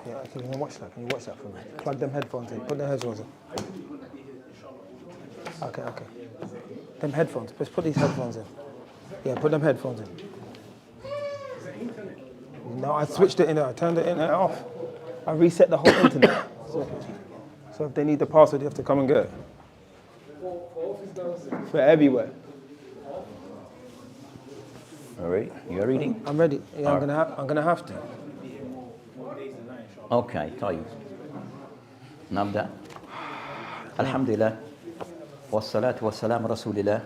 Yeah, can you watch that? Can you watch that for me? Plug them headphones in. Put the headphones in. Okay. Them headphones. Just put these headphones in. Yeah, put them headphones in. No, I switched the internet. I turned the internet off. I reset the whole internet. So if they need the password, you have to come and get it. For everywhere. All right, you're reading? I'm ready. Yeah, I'm gonna have to. Okay, طيب. نبدأ. الحمد لله والصلاة والسلام رسول الله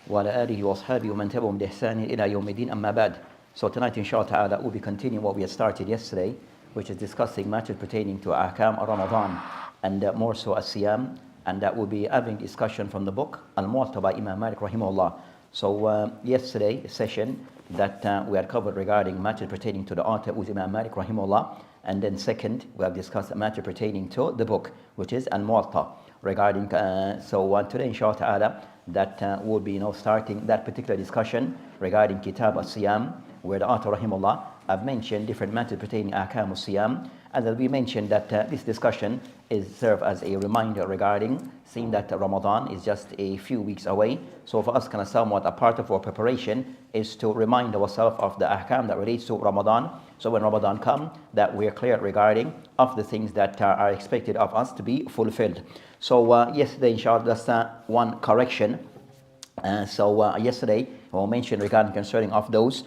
وعلى آله وأصحابه ومن تبعهم بإحسان إلى يوم الدين أما بعد. So tonight, inshallah ta'ala, we'll be continuing what we had started yesterday, which is discussing matters pertaining to Ahkam Ramadan and more so as-Siyam, and that will be having discussion from the book Al-Muwatta by Imam Malik rahimahullah. So yesterday session that we had covered regarding matters pertaining to the author was Imam Malik rahimahullah, and then second we have discussed a matter pertaining to the book, which is Al-Muwatta regarding today inshallah ta'ala that will be starting that particular discussion regarding Kitab as-Siyam, where the author rahimahullah have mentioned different matters pertaining Ahkam as-Siyam, and that we mentioned that this discussion is serve as a reminder regarding seeing that Ramadan is just a few weeks away. So for us, kind of somewhat a part of our preparation is to remind ourselves of the ahkam that relates to Ramadan. So when Ramadan comes, that we're clear regarding of the things that are expected of us to be fulfilled. So yesterday, inshallah, that's one correction. Yesterday, we mentioned regarding concerning of those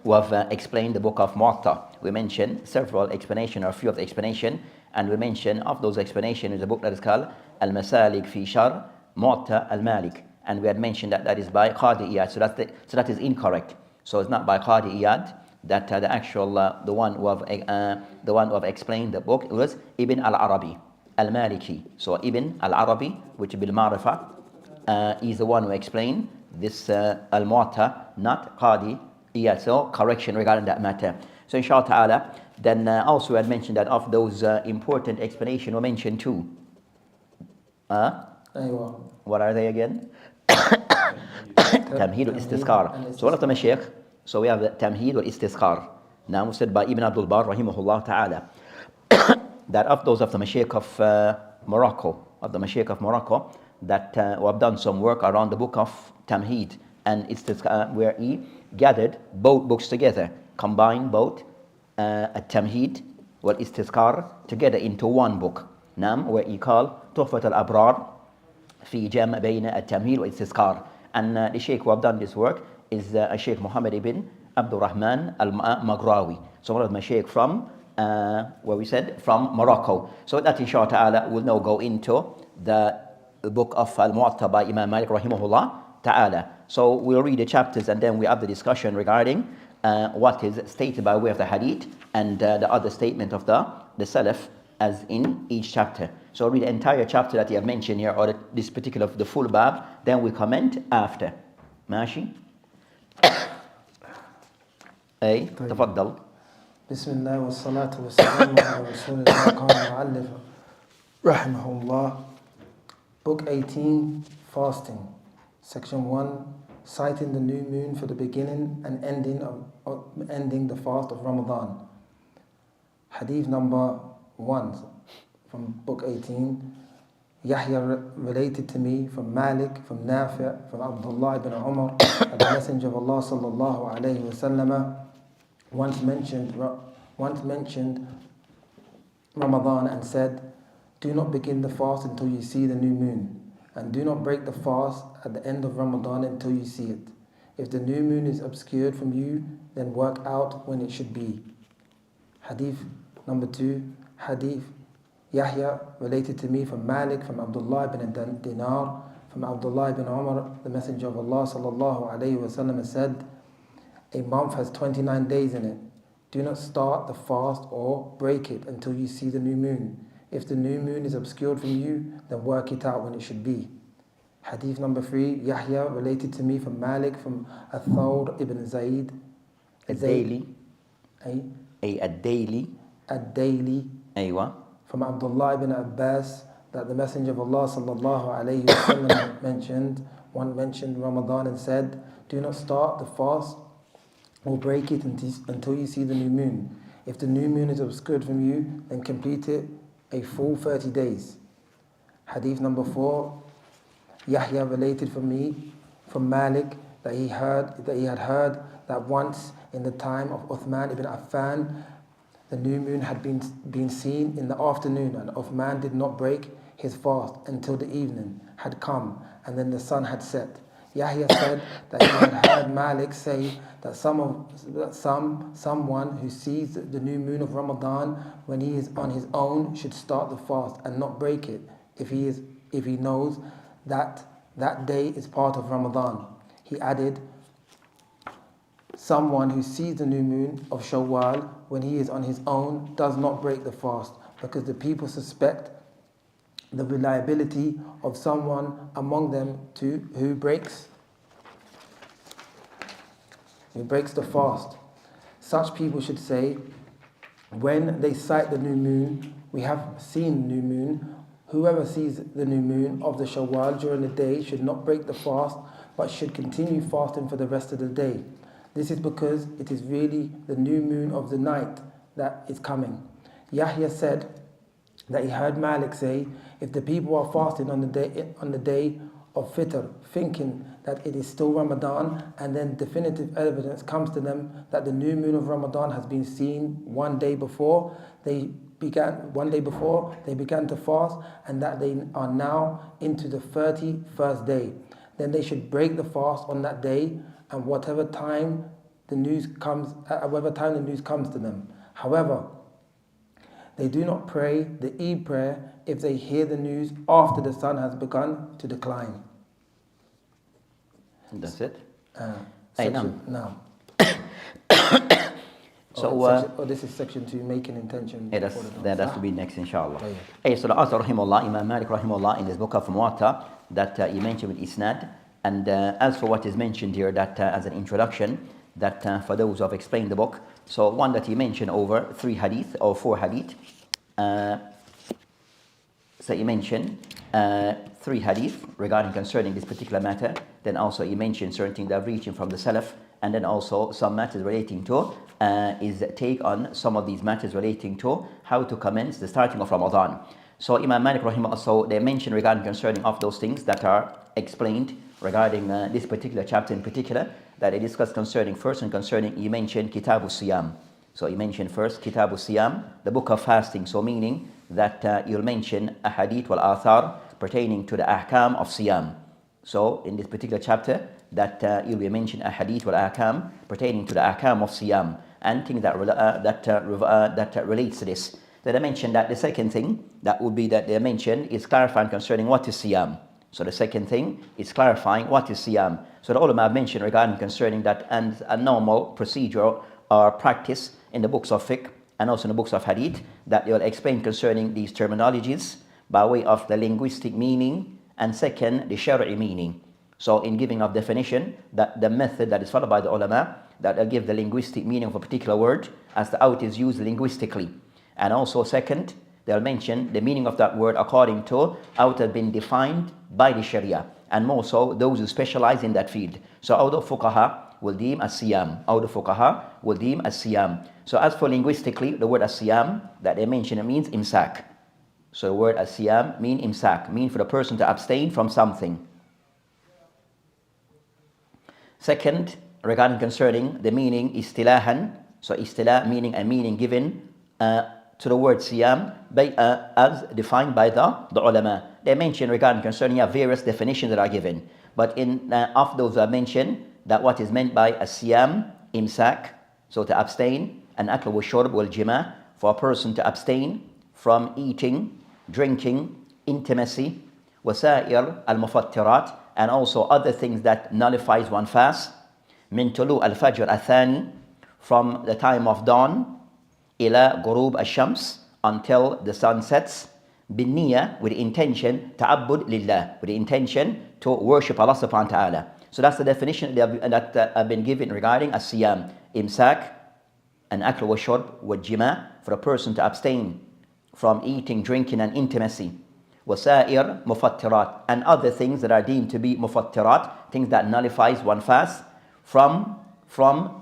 we have explained the book of Muwatta. We mentioned several explanations, or a few of the explanation, and we mentioned of those explanations is a book that is called Al-Masalik fi Shar Muwatta Al-Malik, and we had mentioned that that is by Qadi Iyad. So that is incorrect. So it's not by Qadi Iyad. That the actual the one who have explained the book was Ibn Al-Arabi Al-Maliki. So Ibn Al-Arabi, which bil Ma'rifa, is the one who explained this Al-Muwatta, not Qadi Iyad. So correction regarding that matter. So inshallah ta'ala, then also I had mentioned that of those important explanations we mentioned too. What are they again? Tamheed al-Istizkar. So one of the Mashaykh, so we have the Tamheed al-Istizkar. Now said by Ibn Abdul Bar rahimahullah ta'ala, that of those of the Mashaykh of Morocco, that who have done some work around the book of Tamheed and Istizkar, where he gathered both books together, combined both At-Tamheed wal Istizkar together into one book. Where he called Tuhfat al-Abrar fi Jam' bayna At-Tamheed wal Istizkar. And the Sheikh who have done this work is Sheikh Muhammad ibn Abdul Rahman al-Maghrawi. So one of my Sheikh from where we said from Morocco. So that inshallah ta'ala will now go into the book of Al-Muwatta by Imam Malik rahimahullah ta'ala. So we'll read the chapters and then we have the discussion regarding what is stated by way of the hadith and the other statement of the Salaf as in each chapter. So read the entire chapter that you have mentioned here, or this particular, the full bab, then we comment after. ماشي؟ أي تفضل. بسم الله والصلاة والسلام على رسول الله. قال المؤلف رحمه الله. Book 18, Fasting. Section 1, citing the new moon for the beginning and ending the fast of Ramadan. Hadith number 1 from book 18. Yahya related to me from Malik, from Nafi', from Abdullah ibn Umar, that the Messenger of Allah sallallahu alayhi wa sallam once mentioned Ramadan and said, do not begin the fast until you see the new moon, and do not break the fast at the end of Ramadan until you see it. If the new moon is obscured from you, then work out when it should be. Hadith number 2. Hadith Yahya related to me from Malik, from Abdullah ibn Dinar, from Abdullah ibn Umar, the Messenger of Allah sallallahu alayhi wa sallam said, a month has 29 days in it. Do not start the fast or break it until you see the new moon. If the new moon is obscured from you, then work it out when it should be. Hadith number 3, Yahya related to me from Malik, from Athawr ibn Zayd. Ad-Daily. Ad-Daily. Aywa. From Abdullah ibn Abbas, that the Messenger of Allah sallallahu alayhi wa sallam mentioned Ramadan and said, do not start the fast or break it until you see the new moon. If the new moon is obscured from you, then complete it a full 30 days. Hadith number 4, Yahya related from Malik that he had heard that once in the time of Uthman ibn Affan, the new moon had been seen in the afternoon, and Uthman did not break his fast until the evening had come and then the sun had set. Yahya said that he had heard Malik say that someone who sees the new moon of Ramadan when he is on his own should start the fast and not break it if he knows that that day is part of Ramadan. He added, someone who sees the new moon of Shawwal when he is on his own does not break the fast, because the people suspect the reliability of someone among them who breaks the fast. Such people should say, when they sight the new moon, we have seen the new moon. Whoever sees the new moon of the Shawwal during the day should not break the fast, but should continue fasting for the rest of the day. This is because it is really the new moon of the night that is coming. Yahya said that he heard Malik say, if the people are fasting on the day of Fitr, thinking that it is still Ramadan, and then definitive evidence comes to them that the new moon of Ramadan has been seen one day before they began to fast, and that they are now into the 31st day, then they should break the fast on that day, and whatever time the news comes to them. However, they do not pray the Eid prayer if they hear the news after the sun has begun to decline. That's it? No. So this is section 2, making intention. that has to be next, inshallah. So the author, rahimahullah, Imam Malik, rahimahullah, in his book of Muwatta, that he mentioned with Isnad. And as for what is mentioned here, that as an introduction, that for those who have explained the book, so one that he mentioned over 3 hadith or 4 hadith. So he mentioned 3 hadith regarding concerning this particular matter. Then also he mentioned certain things that are reaching from the Salaf, and then also some matters relating to his take on some of these matters relating to how to commence the starting of Ramadan. So Imam Malik rahimahullah, so they mentioned regarding concerning of those things that are explained regarding this particular chapter in particular, that they discussed concerning first, and concerning, he mentioned Kitabu Siyam. So he mentioned first Kitabu Siyam, the book of fasting, so meaning that you'll mention Ahadith wal Athar pertaining to the ahkam of Siyam. So in this particular chapter, that you'll be mentioning Ahadith wal Ahkam pertaining to the ahkam of Siyam, and things that relates to this. Then I mentioned that the second thing that would be that they mentioned is clarifying concerning what is Siyam. So the second thing is clarifying what is Siyam. So the ulama have mentioned regarding concerning that, and a normal procedure or practice in the books of fiqh and also in the books of hadith, that they will explain concerning these terminologies by way of the linguistic meaning, and second, the shari'i meaning. So in giving of definition, that the method that is followed by the ulama, that they'll give the linguistic meaning of a particular word as to how it is used linguistically. And also second, they'll mention the meaning of that word according to how it has been defined by the Sharia, and more so those who specialize in that field. So all the fuqaha will deem as siyam. All the fuqaha will deem as siyam. So as for linguistically, the word as siyam that they mention, it means imsak. So the word as siyam mean imsak, mean for the person to abstain from something. Second, regarding concerning the meaning istilahan. So istilah meaning a meaning given to the word siyam as defined by the ulama. They mention regarding concerning various definitions that are given. But in of those I mentioned, that what is meant by a siyam, imsak, so to abstain, and akl wa shurb wal jima, for a person to abstain from eating, drinking, intimacy, wasair al mufattirat, and also other things that nullifies one fast, min tulu al fajr athani, from the time of dawn, ila ghurub al-shams, until the sun sets, bin niyyah, with the intention, ta'abbud lillah, with the intention to worship Allah subhanahu wa ta'ala. So that's the definition that have been given regarding as-siyam, imsak, and akl wa shurb wa jima, for a person to abstain from eating, drinking, and intimacy, wasair mufattirat, and other things that are deemed to be mufattirat, things that nullifies one fast, from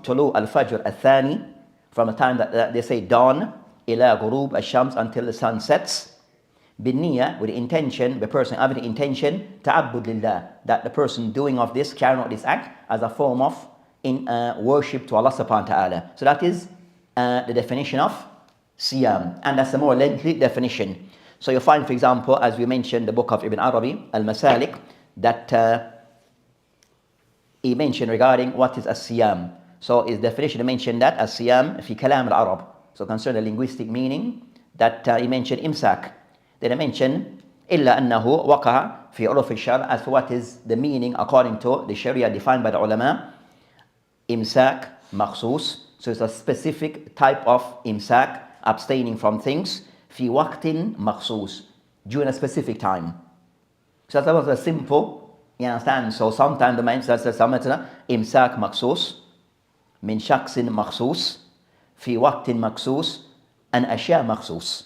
tulu al-fajr al-thani, from the time that they say dawn, ila ghurub ash-shams, until the sun sets. Bin-niyya, with the intention, the person having the intention, ta'abbud lillah, that the person doing of this, carrying out this act as a form of worship to Allah subhanahu wa ta'ala. So that is the definition of siyam, and that's a more lengthy definition. So you find, for example, as we mentioned, the book of Ibn Arabi, Al-Masalik, that he mentioned regarding what is as-siyam. So his definition, he mentioned that as-siyam fi kalam al-Arab. So concerning the linguistic meaning, that he mentioned imsak. Then he mentioned illa annahu waqa'a fi uruf al-shar', as for what is the meaning according to the Sharia defined by the ulama. Imsak makhsus. So it's a specific type of imsak, abstaining from things, fi waqtin makhsus, during a specific time. So that was a simple, you understand? So sometimes the mind says imsak makhsus, min shaksin makhsus, fi waqtin makhsus, and ashya makhsus.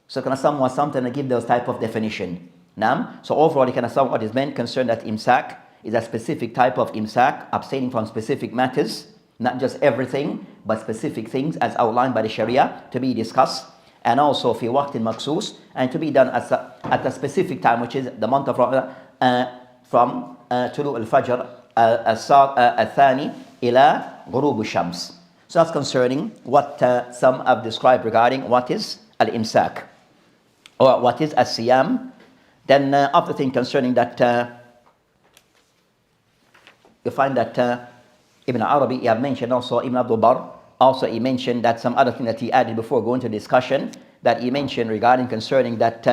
So can someone sometimes give those type of definition. Now, so overall, you can understand what is meant concerned that imsak is a specific type of imsak, abstaining from specific matters, not just everything, but specific things as outlined by the Sharia to be discussed, and also fi waqtin makhsus, and to be done at a specific time, which is the month of Ramadan, from tulu al-fajr al-thani ila ghurub al-shams. So that's concerning what some have described regarding what is al-imsak, or what is as-siyam. Then other thing concerning that, you find that Ibn Arabi, he have mentioned also, Ibn Abdul Barr, also he mentioned that some other thing that he added before going to discussion, that he mentioned regarding concerning that,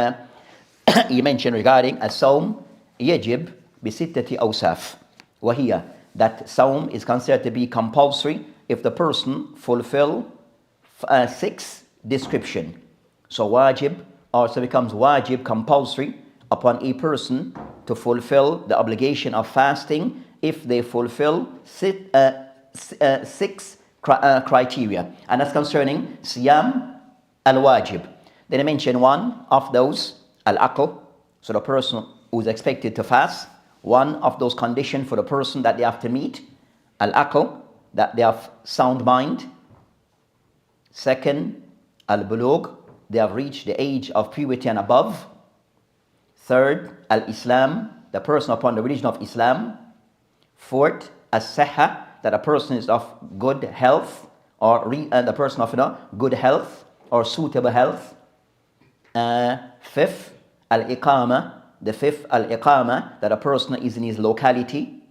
he mentioned regarding as-sawm yajib bi sittati awsaf, wa hiya, that sawm is considered to be compulsory if the person fulfill 6 description. So wajib also becomes wajib, compulsory upon a person to fulfill the obligation of fasting if they fulfill 6 criteria, and that's concerning siyam al-wajib. Then I mentioned one of those, al-aql, so the person who is expected to fast, one of those conditions for the person that they have to meet, al-aql, that they have sound mind. Second, al-bulugh, they have reached the age of puberty and above. Third, al-Islam, the person upon the religion of Islam. Fourth, as-sihha, that a person is of good health, or the person of good health or suitable health. Fifth, al-iqama, the fifth, al-iqama, that a person is in his locality,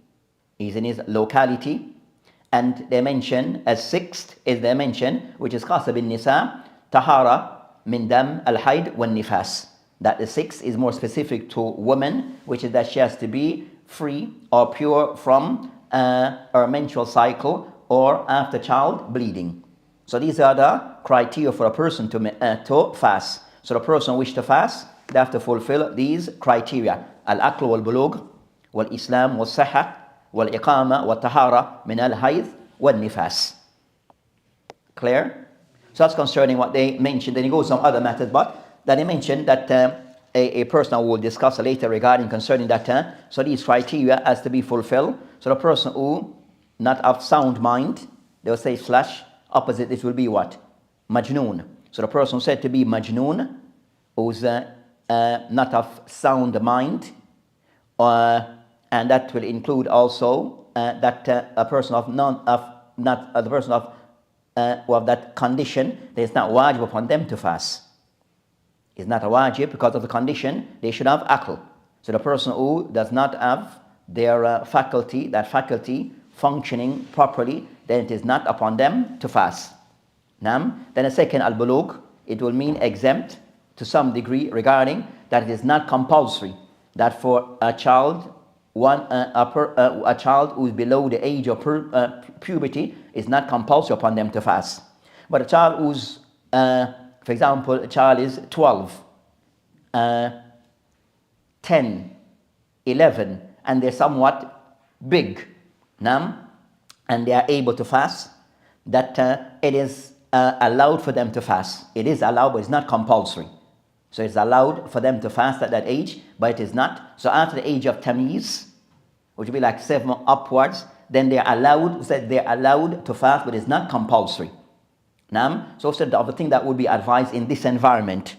and they mention as sixth is they mention, which is khasa bin nisa, tahara min dam al-hayd wal nifas, that the sixth is more specific to women, which is that she has to be free or pure from her menstrual cycle or after child bleeding. So these are the criteria for a person to fast. So the person who wishes to fast, they have to fulfill these criteria: al-aql wal-bulugh, wal-islam wal-sihha, wal-iqama wal-tahara min al-hayd wal-nifas. Clear? So that's concerning what they mentioned. Then he goes some other matters, but then he mentioned that a person will discuss later regarding concerning that. So these criteria has to be fulfilled. So the person who not of sound mind, they will say slash opposite. It will be what? Majnoon. So the person said to be majnoon, who's not of sound mind, and that will include also that a person of the person of who have that condition, there is not wajib upon them to fast. It's not a wajib because of the condition. They should have aql. So the person who does not have their faculty functioning properly, then it is not upon them to fast. Then the second, al-bulugh, it will mean exempt to some degree regarding that it is not compulsory that for a child, a child who is below the age of puberty is not compulsory upon them to fast. But a child who's, for example, a child is 12, 10, 11, and they're somewhat big, and they are able to fast, that it is allowed for them to fast. It is allowed, but it's not compulsory. So it's allowed for them to fast at that age, but it is not. So after the age of tamiz, which will be like 7 upwards, then they're allowed to fast, but it's not compulsory. So said of the thing that would be advised in this environment.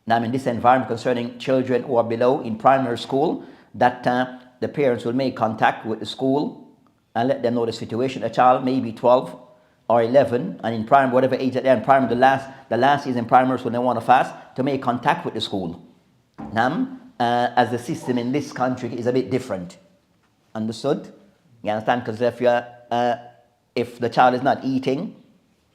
In this environment concerning children who are below in primary school, that the parents will make contact with the school and let them know the situation. A child may be 12 or 11, and in primary, whatever age that they're in primary, the last is in primary school, they want to fast, to make contact with the school. As the system in this country is a bit different. Understood? You understand? Because if the child is not eating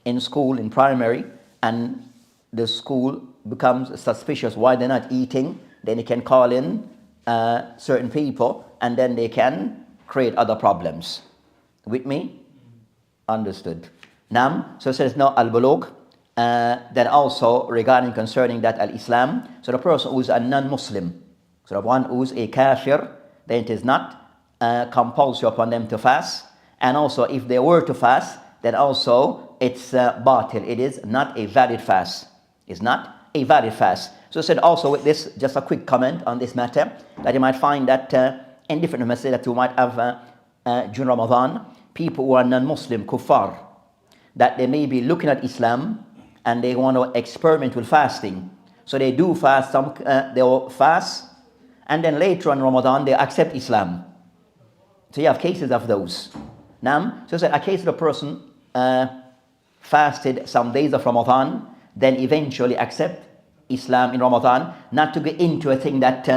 in school, in primary, and the school becomes suspicious why they're not eating, then they can call in certain people, and then they can create other problems. With me? Understood. So it says no al-bulugh. Then also regarding concerning that al-Islam, so the person who is a non-Muslim, so the one who is a kafir, then it is not compulsory upon them to fast. And also if they were to fast, then also it's batil. It is not a valid fast. It's not a valid fast. So it said also with this, just a quick comment on this matter, that you might find that in different masjid that you might have during Ramadan, people who are non-Muslim, kuffar, that they may be looking at Islam and they want to experiment with fasting. So they do fast, they will fast, and then later on Ramadan they accept Islam. So you have cases of those. So it's a case of a person fasted some days of Ramadan, then eventually accept Islam in Ramadan, not to get into a thing that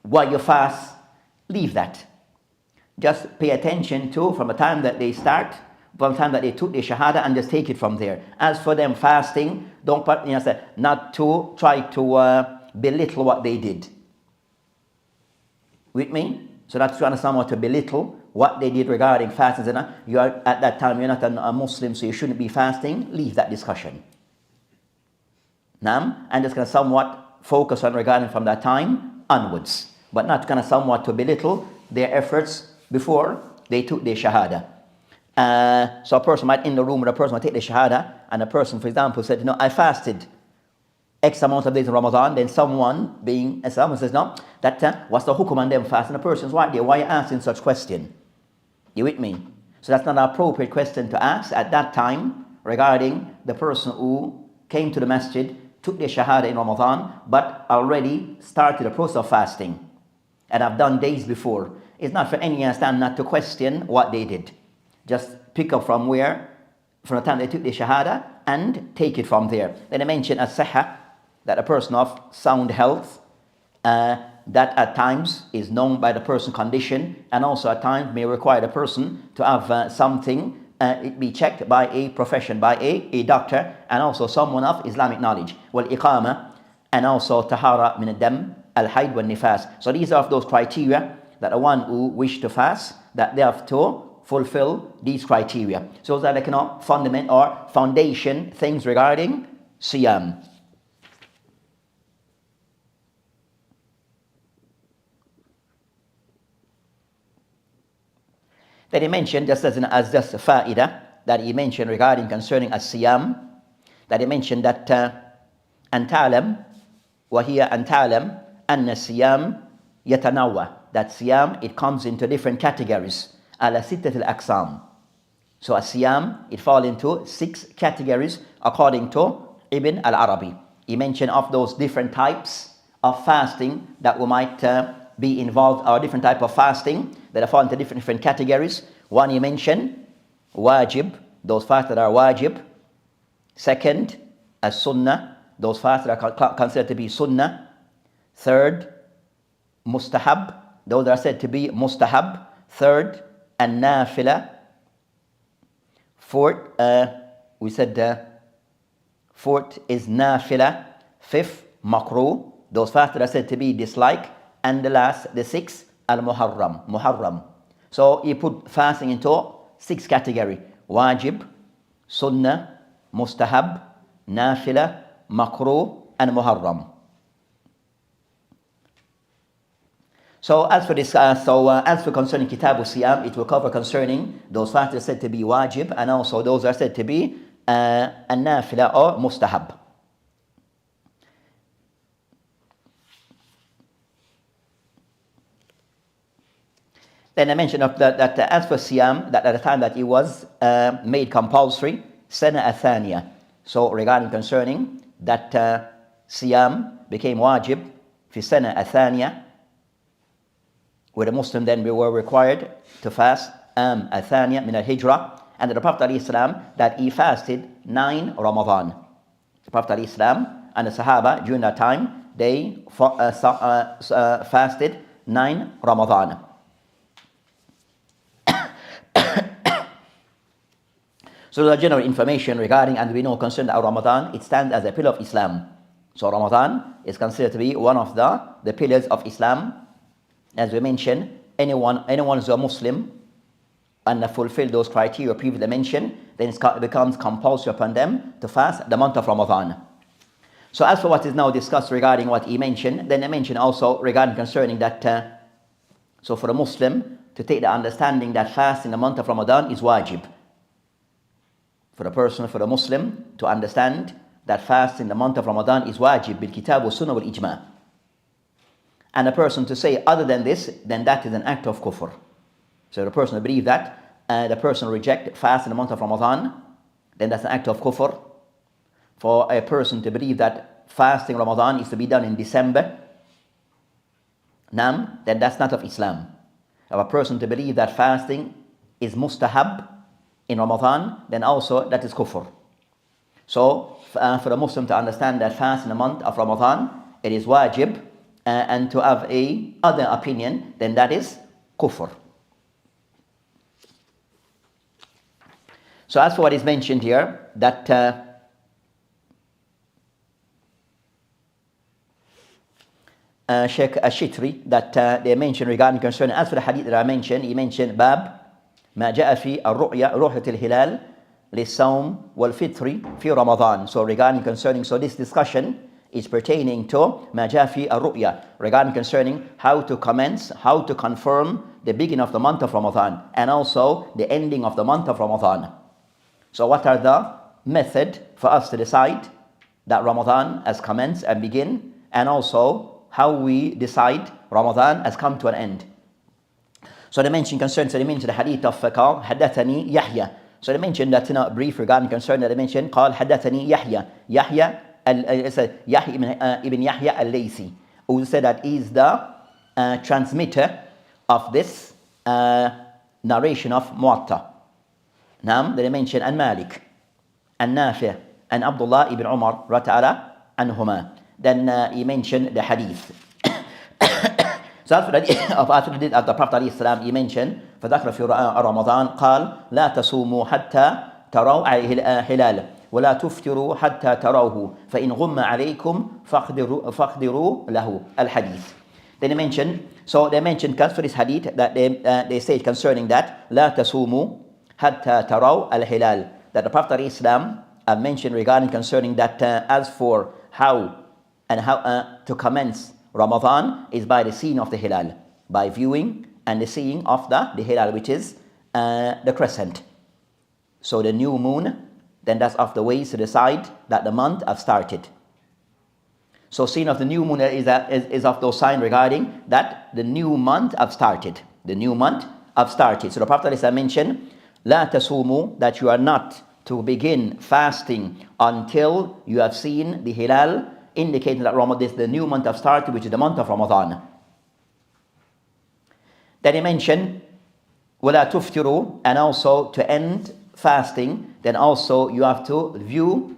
while you fast, leave that. Just pay attention to from the time that they start, from the time that they took the shahada, and just take it from there. As for them fasting, don't not to try to belittle what they did. With me? So that's trying to somewhat to belittle what they did regarding fasting. You are at that time you're not a Muslim, so you shouldn't be fasting. Leave that discussion. And just going to somewhat focus on regarding from that time onwards, but not going to somewhat to belittle their efforts before they took their shahada. So a person might in the room with a person might take the shahada, and a person, for example, said, I fasted X amount of days in Ramadan. Then someone says, no, that what's the hukum on them fasting? The person's right there. Why are you asking such question? You with me? So that's not an appropriate question to ask at that time regarding the person who came to the masjid, took their shahada in Ramadan, but already started the process of fasting, and I've done days before. It's not for any understand not to question what they did. Just pick up from the time they took the shahada, and take it from there. Then I mentioned as-sihha, that a person of sound health, that at times is known by the person's condition, and also at times may require the person to have something, it be checked by a profession, by a doctor, and also someone of Islamic knowledge. Wal iqama, and also tahara min ad-dam, al-hayd wal nifas. So these are those criteria that the one who wish to fast, that they have to fulfill these criteria. So that they cannot fundament or foundation things regarding siyam. Then he mentioned, just as just a fa'idah, that he mentioned regarding concerning as-siyam, that he mentioned that antalam, وهي antalam, أن الصيام يتنوع, that siyam, it comes into different categories. على ستة الأقسام. So as-siyam, it falls into 6 categories according to Ibn al-Arabi. He mentioned of those different types of fasting that we might be involved, or different type of fasting that fall into different categories. One, he mentioned wajib, those fasts that are wajib. Second, as-sunnah, those fasts that are considered to be sunnah. Third, mustahab, those that are said to be mustahab. Third, an-nafila. Fourth, we said fourth is nafila. Fifth, makruh, those fasts that are said to be dislike. And the last, the sixth, al-muharram, muharram. So he put fasting into 6 categories: wajib, sunnah, mustahab, nafila, makruh, and muharram. So as for this, as for concerning Kitab al-Siyam, it will cover concerning those fasts that are said to be wajib, and also those that are said to be an-nafila or mustahab. Then I mentioned that as for Siyam, that at the time that it was made compulsory, sana athaniya. So regarding concerning that siyam became wajib fi sana athaniya, where the Muslim then were required to fast athaniya min al-hijrah, and the Prophet ﷺ that he fasted 9 Ramadan. The Prophet ﷺ and the Sahaba during that time, they fasted 9 Ramadan. So the general information regarding, and we know concerning Ramadan, it stands as a pillar of Islam. So Ramadan is considered to be one of the pillars of Islam. As we mentioned, anyone who's a Muslim and fulfill those criteria previously mentioned, then it becomes compulsory upon them to fast the month of Ramadan. So as for what is now discussed regarding what he mentioned, then I mentioned also regarding concerning that, so for a Muslim to take the understanding that fast in the month of Ramadan is wajib. For the Muslim to understand that fast in the month of Ramadan is wajib bil kitab wa sunnah wal ijma. And a person to say other than this, then that is an act of kufr. So the person to believe that, the person reject fast in the month of Ramadan, then that's an act of kufr. For a person to believe that fasting Ramadan is to be done in December, then that's not of Islam. If a person to believe that fasting is mustahab in Ramadan, then also that is kufr. So for a Muslim to understand that fast in the month of Ramadan, it is wajib, and to have a other opinion, then that is kufr. So as for what is mentioned here, that Sheikh Ashitri, that they mentioned regarding concerning, as for the hadith that I mentioned, he mentioned bab ما جاء في الرؤيا رؤية الهلال للصوم والفطر في رمضان. So regarding concerning, so this discussion is pertaining to ما جاء في الرؤيا, regarding concerning how to commence, how to confirm the beginning of the month of Ramadan and also the ending of the month of Ramadan. So what are the method for us to decide that Ramadan has commenced and begin, and also how we decide Ramadan has come to an end. So they mentioned concerning, so they mentioned the hadith of called حدثني Yahya. So they mentioned that in a brief regarding concern that they mentioned called حدثني Yahya. Yahya ibn Yahya al-Laythi, who said that he is the transmitter of this narration of Muwatta. Now they mentioned and Malik and Nafi and Abdullah ibn Umar radiyallahu anhuma. Then he mentioned the hadith. So after the Prophet ﷺ, he mentioned فذكر في رمضان قال لا تصوموا حتى تروا الهلال ولا تفطروا حتى تروه فإن غم عليكم فاقدروا له الحديث. Then they mentioned, so they mentioned for this hadith that they said concerning that لا تصوموا حتى تروا الهلال, that the Prophet ﷺ mentioned regarding concerning that as for how to commence Ramadan is by the seeing of the hilal, by viewing and the seeing of the hilal, which is the crescent. So the new moon, then that's of the ways to decide that the month have started. So seeing of the new moon is of those signs regarding that the new month have started. The new month have started. So the Prophet ﷺ mentioned, لا تصوموا, that you are not to begin fasting until you have seen the hilal, indicating that Ramadan is the new month of started, which is the month of Ramadan. Then he mentioned وَلَا تُفْتِرُوا, and also to end fasting, then also you have to view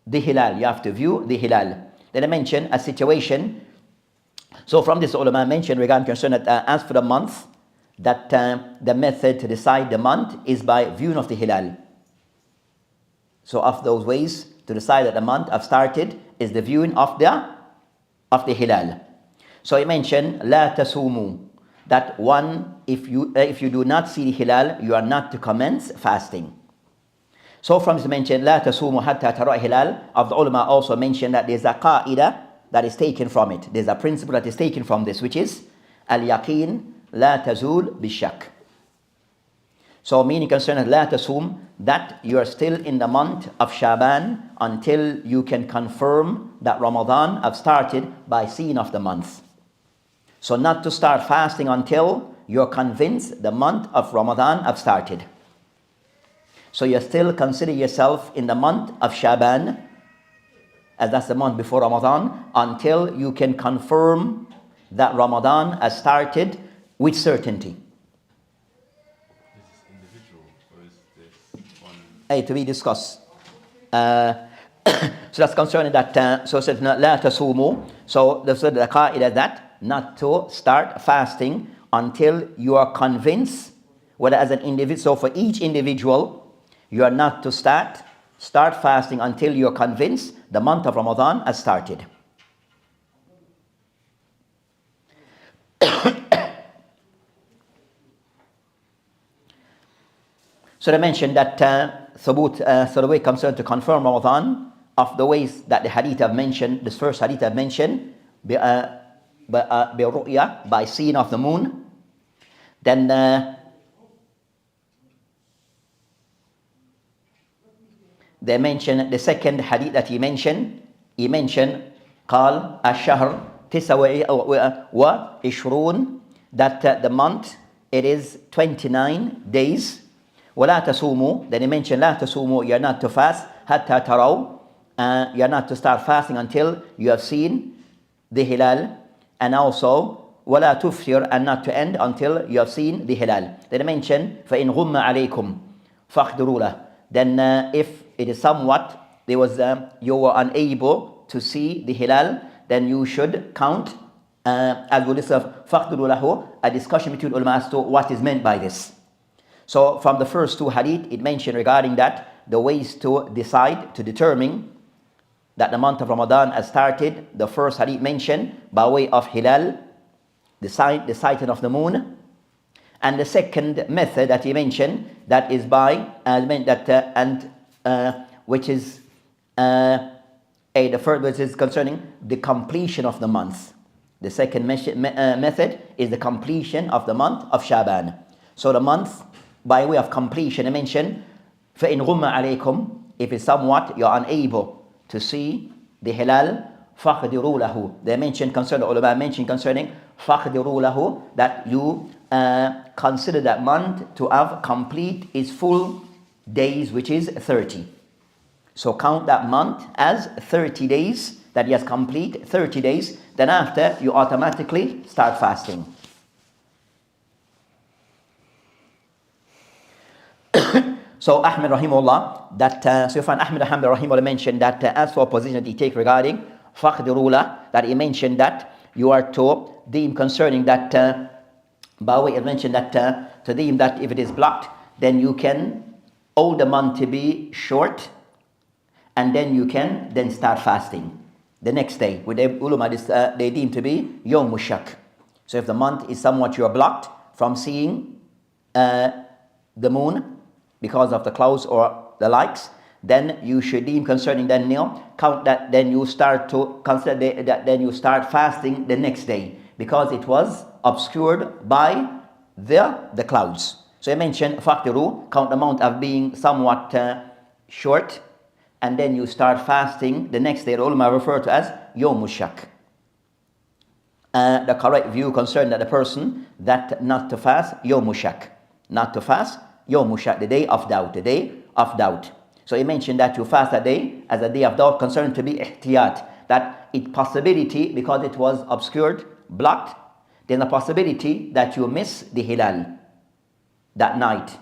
the hilal. You have to view the hilal. Then I mentioned a situation. So from this ulama mentioned regarding concern that as for the month, that the method to decide the month is by viewing of the hilal. So of those ways to decide that the month have started is the viewing of the hilal. So he mentioned لا تَصُومُوا, that one, if you do not see the hilal, you are not to commence fasting. So from this mention لا تَصُومُوا حَتَّى تَرَى hilal, of the ulama also mentioned that there's a qaida that is taken from it. There's a principle that is taken from this, which is al-yaqeen لا تزول بالشك. So meaning concerning لا تصوم, that you are still in the month of Shaban until you can confirm that Ramadan have started by seeing of the month. So not to start fasting until you're convinced the month of Ramadan have started. So you still consider yourself in the month of Shaban, as that's the month before Ramadan, until you can confirm that Ramadan has started with certainty. Is this individual or is this one? To be discussed. So that's concerning that. So it says لا تصوموا. So the qaida is that not to start fasting until you are convinced, whether as an individual. So for each individual, you are not to start fasting until you are convinced the month of Ramadan has started. So they mentioned that thubut, so the way concerned to confirm Ramadan, of the ways that the hadith have mentioned, this first hadith have mentioned, ru'ya, by seeing of the moon. Then they mentioned the second hadith that he mentioned قال الشهر 29 that the month it is 29 days. ولا تصوموا, then he mentioned لا تصوموا, you're not to fast حتى تروا, you're not to start fasting until you have seen the hilal, and also ولا تفطر, and not to end until you have seen the hilal. Then he mentioned فإن غم عليكم فاقدروا له, then if it is somewhat there was you were unable to see the hilal, then you should count as we listen فاقدروا له, a discussion between ulama as to what is meant by this. So from the first two hadith, it mentioned regarding that the ways to decide, to determine that the month of Ramadan has started. The first hadith mentioned by way of hilal, the sighting of the moon. And the second method that he mentioned, that is by which is the first, which is concerning the completion of the month. The second method is the completion of the month of Shaban. So the month by way of completion, I mentioned فَإِنْ غُمَّ عَلَيْكُمْ, if it's somewhat you're unable to see the hilal, فَقْدِرُوا لَهُ. They mentioned concerning, ulama mentioned concerning فَقْدِرُوا لَهُ, that you consider that month to have complete its full days, which is 30. So count that month as 30 days, that he has complete 30 days. Then after, you automatically start fasting. So Ahmed rahimahullah, that so you find Ahmed rahimahullah mentioned that as for a position that he take regarding faqdirula, that he mentioned that you are to deem concerning that Bawi had mentioned that to deem that if it is blocked, then you can hold the month to be short, and then you can then start fasting the next day. With the ulama, they deem to be yawm mushak. So if the month is somewhat you are blocked from seeing the moon because of the clouds or the likes, then you should deem concerning that count that, then you start to consider that, then you start fasting the next day because it was obscured by the clouds. So I mentioned faqtiru, count the amount of being somewhat short, and then you start fasting the next day. The ulama refer to as yawm mushak. The correct view concerning that the person that not to fast yawm mushak, not to fast yawm mushak, the day of doubt, the day of doubt. So he mentioned that you fast that day as a day of doubt, concerned to be ihtiyat, that it possibility, because it was obscured, blocked, then the possibility that you miss the hilal that night.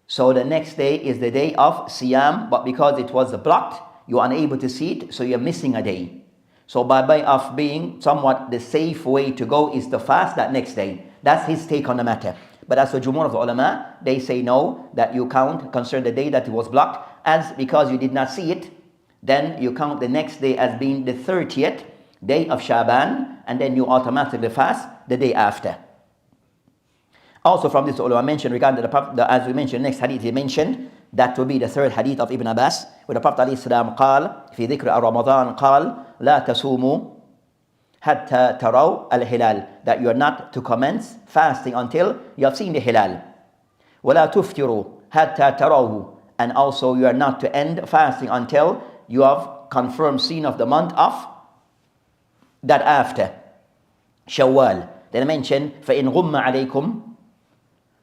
So the next day is the day of siyam, but because it was blocked, you are unable to see it, so you're missing a day. So by way of being somewhat the safe way to go is to fast that next day. That's his take on the matter. But as the jumhur of the ulama, they say no, that you count concerning the day that it was blocked, as because you did not see it, then you count the next day as being the 30th day of Shaban, and then you automatically fast the day after. Also from this, the ulama mentioned regarding as we mentioned, next hadith he mentioned, that will be the third hadith of Ibn Abbas, where the Prophet ﷺ قال في ذكر رمضان قال لا تصوموا حتى تروا الهلال, that you are not to commence fasting until you have seen the hilal. ولا تفطروا حتى تروه, and also you are not to end fasting until you have confirmed seen of the month of that after Shawwal. Then I mentioned فإن غم عليكم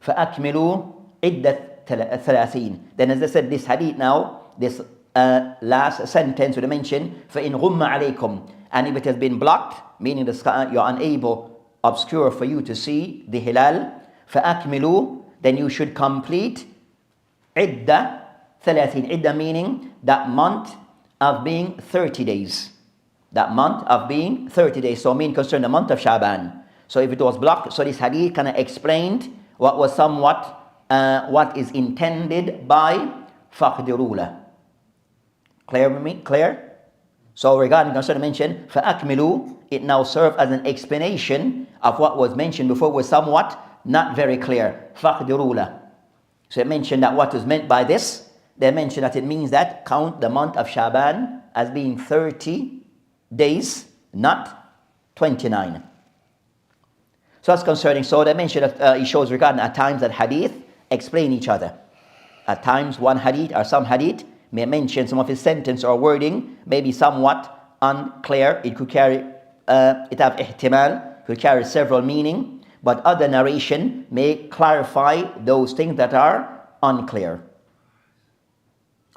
فأكملوا عدة 30. Then as I said, this hadith now, this last sentence we mentioned, فَإِنْ غُمَّ عَلَيْكُمْ, and if it has been blocked, meaning the sky, you're unable, obscure for you to see the hilal, فَأَكْمِلُوا, then you should complete عِدَّةً 30. Idda meaning that month of being 30 days. That month of being 30 days. So mean concern the month of Shaban. So if it was blocked, so this hadith kind of explained what was somewhat what is intended by فَقْدِرُوا. Clear with me? Clear? So regarding concern mentioned, فَأَكْمِلُوا, it now serves as an explanation of what was mentioned before was somewhat not very clear. فَقْدِرُوا. So it mentioned that what is meant by this, they mentioned that it means that count the month of Shaban as being 30 days, not 29. So that's concerning. So they mentioned that it shows regarding at times that hadith explain each other. At times one hadith or some hadith may mention some of his sentence or wording may be somewhat unclear. It could carry, it have ihtimal, could carry several meaning, but other narration may clarify those things that are unclear,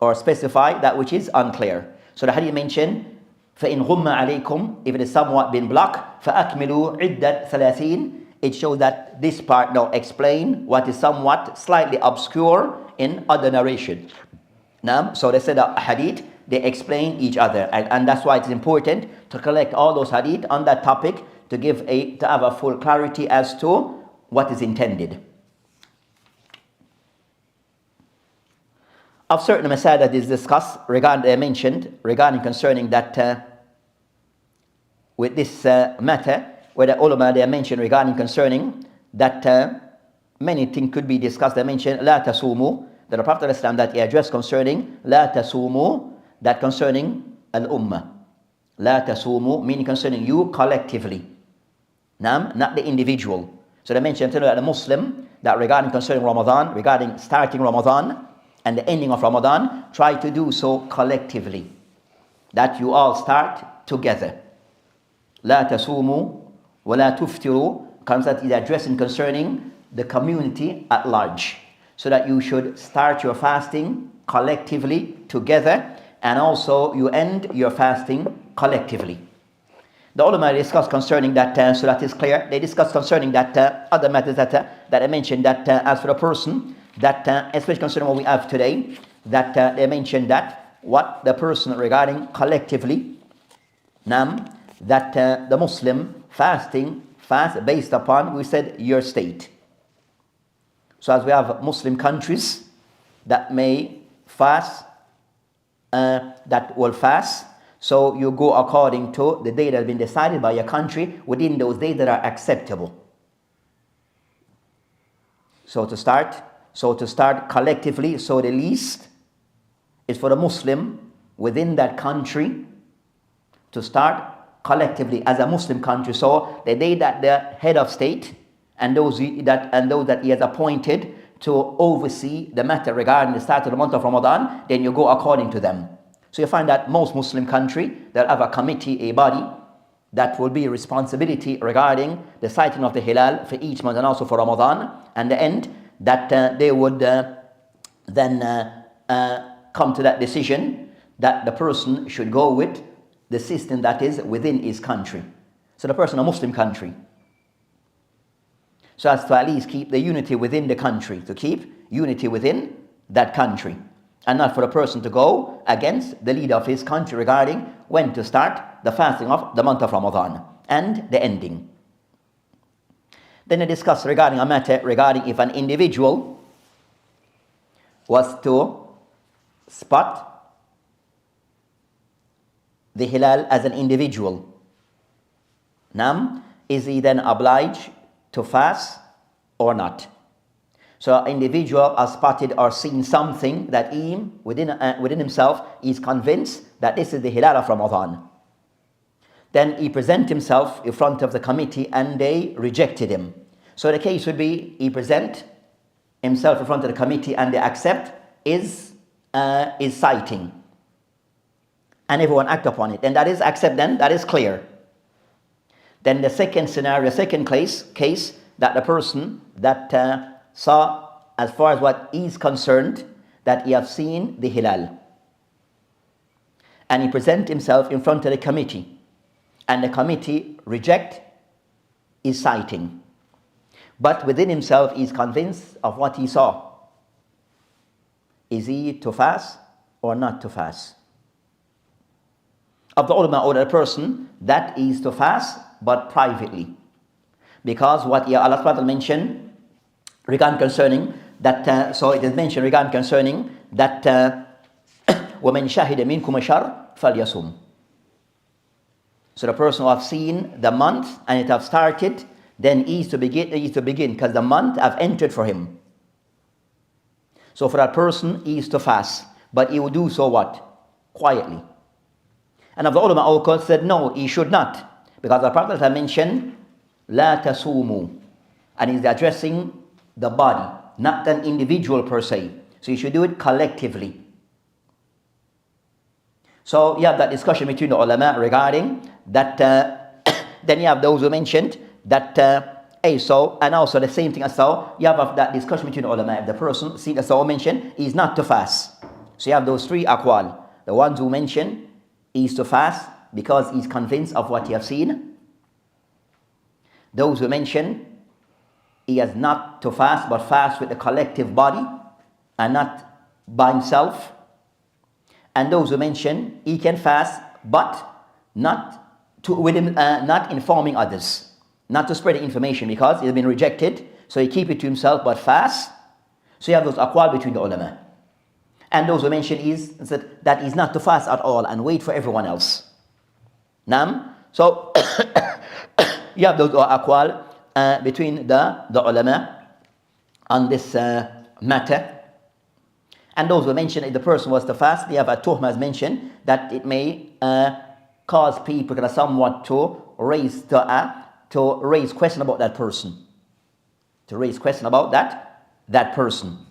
or specify that which is unclear. So the hadith mentioned, فَإِنْ غُمَّ عَلَيْكُمْ, if it is somewhat been blocked, فَأَكْمِلُوا عِدَّةً 30. It shows that this part now explain what is somewhat slightly obscure in other narration. Now, so they said that hadith, they explain each other, and that's why it's important to collect all those hadith on that topic to have a full clarity as to what is intended. Of certain masail that is discussed regarding concerning that with this matter, where the ulama they mentioned regarding concerning that many things could be discussed. They mentioned لا تسوموا, that the Prophet ﷺ that he addressed concerning لا تسوموا, that concerning al-ummah. لا تسوموا meaning concerning you collectively, not the individual. So they mentioned that the Muslim that regarding concerning Ramadan, regarding starting Ramadan and the ending of Ramadan, try to do so collectively, that you all start together. لا تسوموا ولا تفطروا, comes that is addressing concerning the community at large, so that you should start your fasting collectively together, and also you end your fasting collectively. The ulama discuss concerning that, so that is clear. They discuss concerning that other matters that I mentioned, that as for a person that especially concerning what we have today, that they mentioned that what the person regarding collectively, that the Muslim fast based upon, we said, your state. So as we have Muslim countries that may fast, that will fast, so you go according to the day that has been decided by your country within those days that are acceptable. So to start collectively, so the least is for the Muslim within that country to start collectively as a Muslim country. So the day that the head of state and those that he has appointed to oversee the matter regarding the start of the month of Ramadan, then you go according to them. So you find that most Muslim country, they'll have a committee, a body that will be responsibility regarding the sighting of the hilal for each month and also for Ramadan, and the end that they would then come to that decision that the person should go with the system that is within his country. So the person, a Muslim country, so as to at least keep the unity within the country, to keep unity within that country, and not for a person to go against the leader of his country regarding when to start the fasting of the month of Ramadan and the ending. Then they discuss regarding a matter regarding if an individual was to spot the hilal as an individual. Is he then obliged to fast or not? So an individual has spotted or seen something that he, within himself, is convinced that this is the hilal of Ramadan. Then he present himself in front of the committee and they rejected him. So the case would be he present himself in front of the committee and they accept his sighting, and everyone act upon it. And that is accept, then that is clear. Then the second scenario, second case that the person that saw as far as what is concerned, that he have seen the hilal. And he present himself in front of the committee. And the committee reject his sighting. But within himself, he is convinced of what he saw. Is he to fast or not to fast? Of the ulama or the person, that is to fast, but privately. Because what Allah subhanahu wa ta'ala mentioned regarding concerning that, so it is mentioned regarding concerning that وَمَنْ شَهِدَ مِنْكُمَ شَرْ فَلْيَصُمْ. So the person who have seen the month and it have started, then he is to begin because the month have entered for him. So for that person, he is to fast, but he will do so what? Quietly. And of the ulama also said no, he should not, because the Prophet had mentioned لا تَصُومُوا, and he's addressing the body, not an individual per se. So you should do it collectively. So you have that discussion between the ulama regarding that. Then you have those who mentioned that so, and also the same thing as so, you have that discussion between the ulama. If the person, see as I mentioned, is not to fast. So you have those three aqwal. The ones who mention is to fast because he's convinced of what he has seen. Those who mention he has not to fast, but fast with the collective body and not by himself. And those who mention he can fast, but not informing others, not to spread the information because it has been rejected. So he keep it to himself, but fast. So you have those aqwal between the ulama. And those who mention is that is not to fast at all and wait for everyone else. Naam. So you have those aqwal between the ulama on this matter. And those who mention if the person was to fast, they have a tuhma as mentioned that it may cause people somewhat to raise question about that person. To raise question about that person.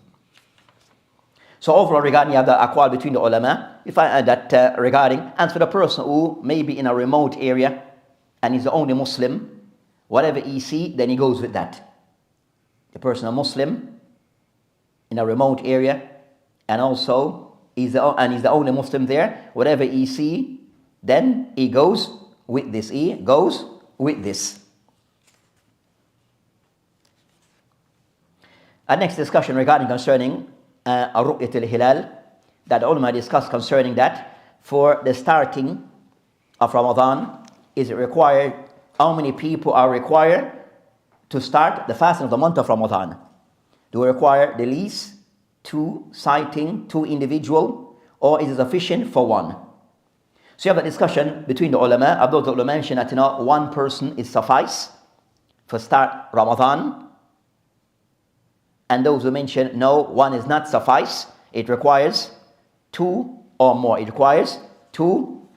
So overall regarding, you have the aqwal between the ulama. If I add that regarding, and for the person who may be in a remote area and is the only Muslim, whatever he see, then he goes with that. The person a Muslim in a remote area, and also he's the only Muslim there, whatever he see, then he goes with this. He goes with this. Our next discussion regarding concerning Ru'yat al-Hilal, that ulama discussed concerning that for the starting of Ramadan, is it required, how many people are required to start the fasting of the month of Ramadan? Do we require the least 2 sighting, 2 individual, or is it sufficient for 1? So you have a discussion between the ulama. Abdul ulama mentioned that 1 person is suffice for start Ramadan. And those who mention no, 1 is not suffice. It requires 2 or more. It requires 2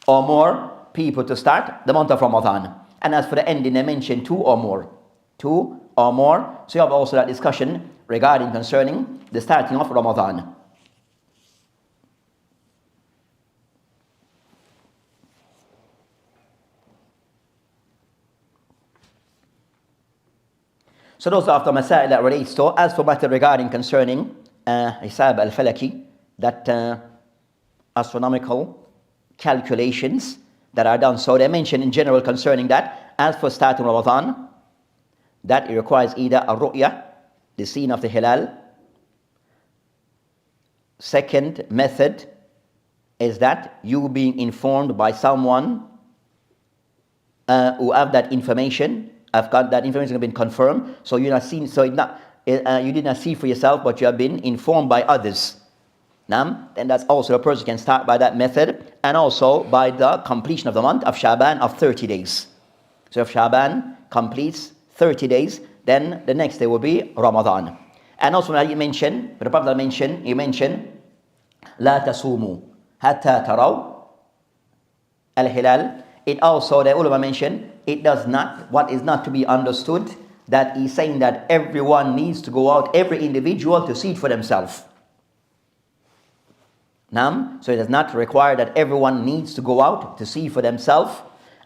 or more people to start the month of Ramadan. And as for the ending, they mention 2 or more. 2 or more. So you have also that discussion regarding concerning the starting of Ramadan. So those are the masail that relates to. As for matter regarding concerning Hisab al-Falaki, that astronomical calculations that are done. So they mention in general concerning that, as for starting Ramadan, that it requires either a ru'ya, the seeing of the hilal. Second method is that you being informed by someone who have that information. I've got that information has been confirmed, so you're not seen. So you did not see for yourself, but you have been informed by others. Then that's also a person can start by that method, and also by the completion of the month of Shaban of 30 days. So if Shaban completes 30 days, then the next day will be Ramadan. And also when you mention, the Prophet mentioned, he mentioned, لا تصوموا حتى تروا الهلال. It also, the ulama mentioned, it does not, what is not to be understood, that he's saying that everyone needs to go out, every individual to see it for themselves. So it does not require that everyone needs to go out to see for themselves.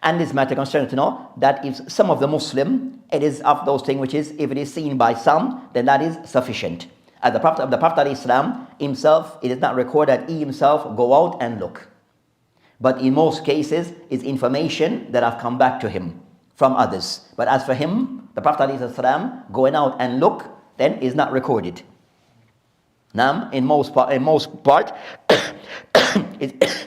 And this matter concerning to know that if some of the Muslim, it is of those things which is, if it is seen by some, then that is sufficient. As the Prophet of Islam himself, it is not recorded that he himself go out and look. But in most cases, it's information that have come back to him from others. But as for him, the Prophet ﷺ going out and look, then is not recorded. Now, in most part, it's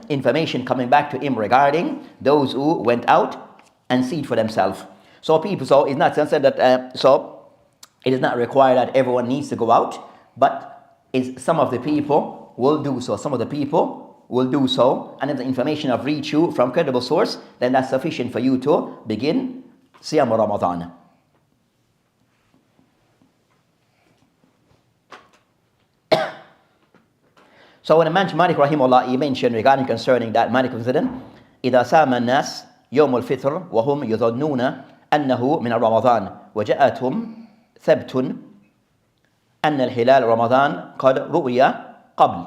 information coming back to him regarding those who went out and see it for themselves. So it's not said that, so it is not required that everyone needs to go out, but some of the people will do so. Some of the people will do so, and if the information have reached you from credible source, then that's sufficient for you to begin Siyam Ramadan. So when Imam Malik rahimahullah, he mentioned regarding concerning that Malik incident, إذا سام الناس يوم الفطر وهم يظنون أنه من رمضان وجاءتهم ثبت أن الهلال رمضان قد رؤي قبل.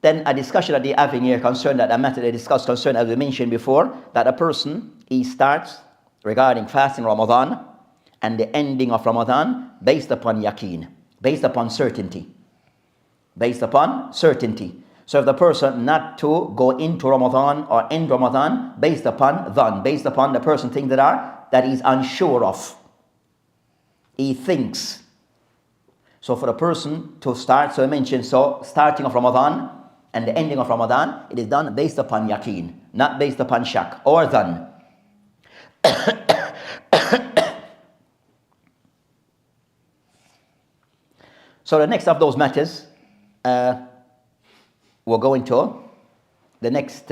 Then a discussion that they're having here concerned that a matter they discussed concerned, as we mentioned before, that a person, he starts regarding fasting Ramadan and the ending of Ramadan based upon yaqeen, based upon certainty. Based upon certainty. So if the person not to go into Ramadan or end Ramadan based upon dhan, based upon the person things that he's unsure of. He thinks. So for the person to start, so I mentioned, so starting of Ramadan and the ending of Ramadan, it is done based upon yaqeen, not based upon shak or dhan. So the next of those matters, we'll go into the next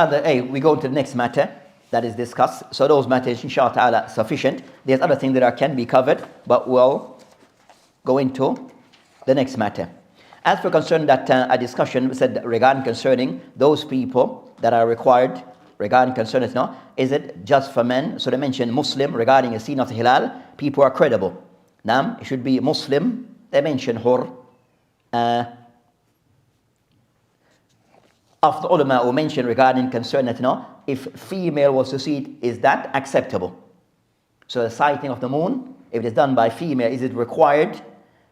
we go into the next matter that is discussed. So those matters, inshallah ta'ala, sufficient. There's other things that can be covered, but we'll go into the next matter. As for concern that a discussion said regarding concerning those people that are required regarding concerning, no, is it just for men? So they mentioned Muslim regarding a scene of the Hilal, people are credible. Now, it should be Muslim. They mentioned Hur. Of the ulama who mentioned regarding concerning that, no, if female was to see it, is that acceptable? So the sighting of the moon, if it is done by female, is it required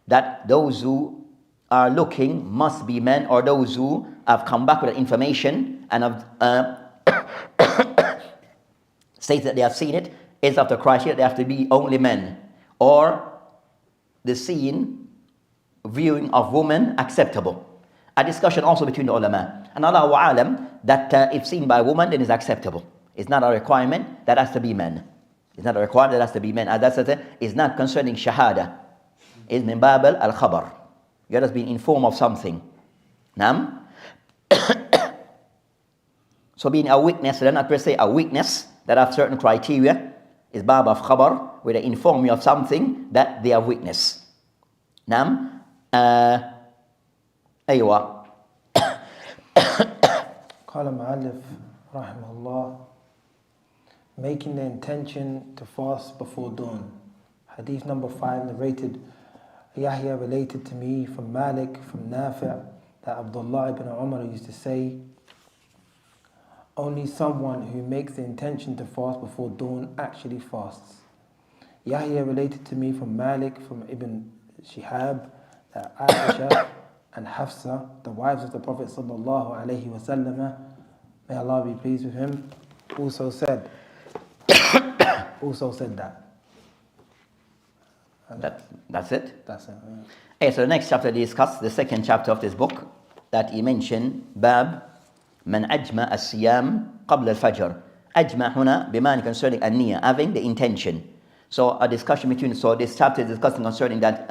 that those who are looking must be men, or those who have come back with information and have state that they have seen it, is of the criteria they have to be only men, or the seeing, viewing of women acceptable? A discussion also between the ulama. And Allahu alam, that if seen by woman, then is acceptable. It's not a requirement that has to be men. It's not a requirement that has to be men. And that's it's not concerning shahada. It's min bab al-khabar. You have been informed of something. Nam? So being a witness, they're not per se a witness that have certain criteria, is bab of khabar, where they inform you of something that they have witnessed. Nam? أيوة. قال المؤلف رحمه الله, making the intention to fast before dawn. Hadith number 5, narrated Yahya related to me from Malik, from Nafi', that Abdullah ibn Umar used to say, only someone who makes the intention to fast before dawn actually fasts. Yahya related to me from Malik, from Ibn Shihab, that Aisha and Hafsa, the wives of the Prophet sallallahu alaihi wasallam, may Allah be pleased with him, also said that. That's it? That's it. Yeah. Okay, so the next chapter discuss the second chapter of this book that he mentioned, Bab Man Ajma As-Siyam Qabla Al-Fajr. Ajma huna bimani concerning an-niyya, having the intention. So a discussion between, so this chapter is discussing concerning that,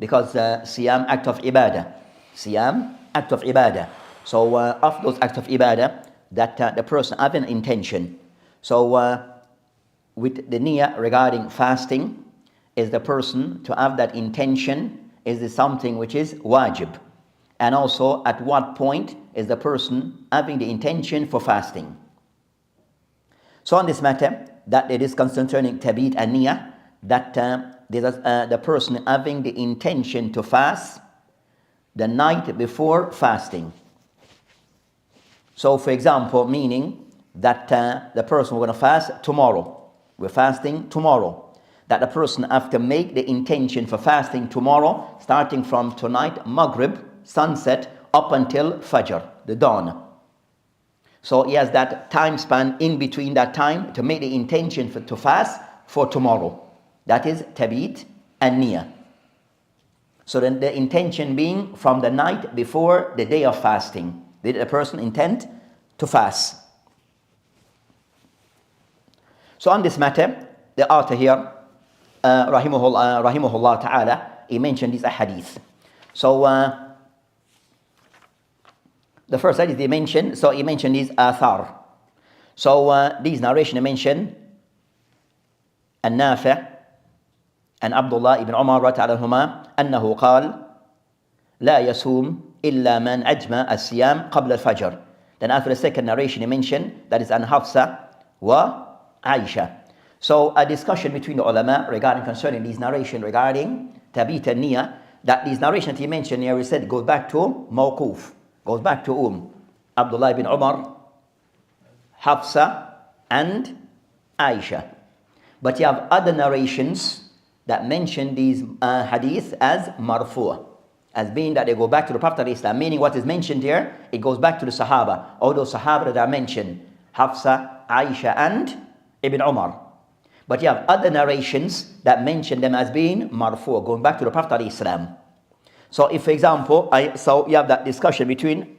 because Siyam act of ibadah. Siyam act of ibadah. So of those acts of ibadah, that the person having intention. So with the niyyah regarding fasting, is the person to have that intention, is this something which is wajib? And also at what point is the person having the intention for fasting? So on this matter, that it is concerning tabit and niyyah, that the person having the intention to fast the night before fasting. So for example, meaning that the person we're going to fast tomorrow. We're fasting tomorrow. That the person have to make the intention for fasting tomorrow, starting from tonight, Maghrib, sunset, up until Fajr, the dawn. So he has that time span in between that time to make the intention to fast for tomorrow. That is tabit and niyah. So then the intention being from the night before the day of fasting. Did the person intend to fast? So on this matter, the author here, rahimahullah ta'ala, he mentioned this ahadith. So the first hadith he mentioned is athar. So these narration he mentioned النافع عن عبد الله بن عمر رضي الله عنهما أنه قال لا يصوم إلا من أجمع الصيام قبل الفجر. Then after the second narration he mentioned, that is an Hafsa wa Aisha. So a discussion between the ulama regarding concerning these narration regarding tabit and niyah, that these narration that he mentioned here, we said goes back to mawquf, goes back to Abdullah ibn Umar, Hafsa and Aisha. But you have other narrations that mention these hadith as marfu', as being that they go back to the Prophet of Islam, meaning what is mentioned here, it goes back to the Sahaba, all those Sahaba that are mentioned, Hafsa, Aisha and Ibn Umar. But you have other narrations that mention them as being marfu', going back to the Prophet of Islam. So if, for example, so you have that discussion between,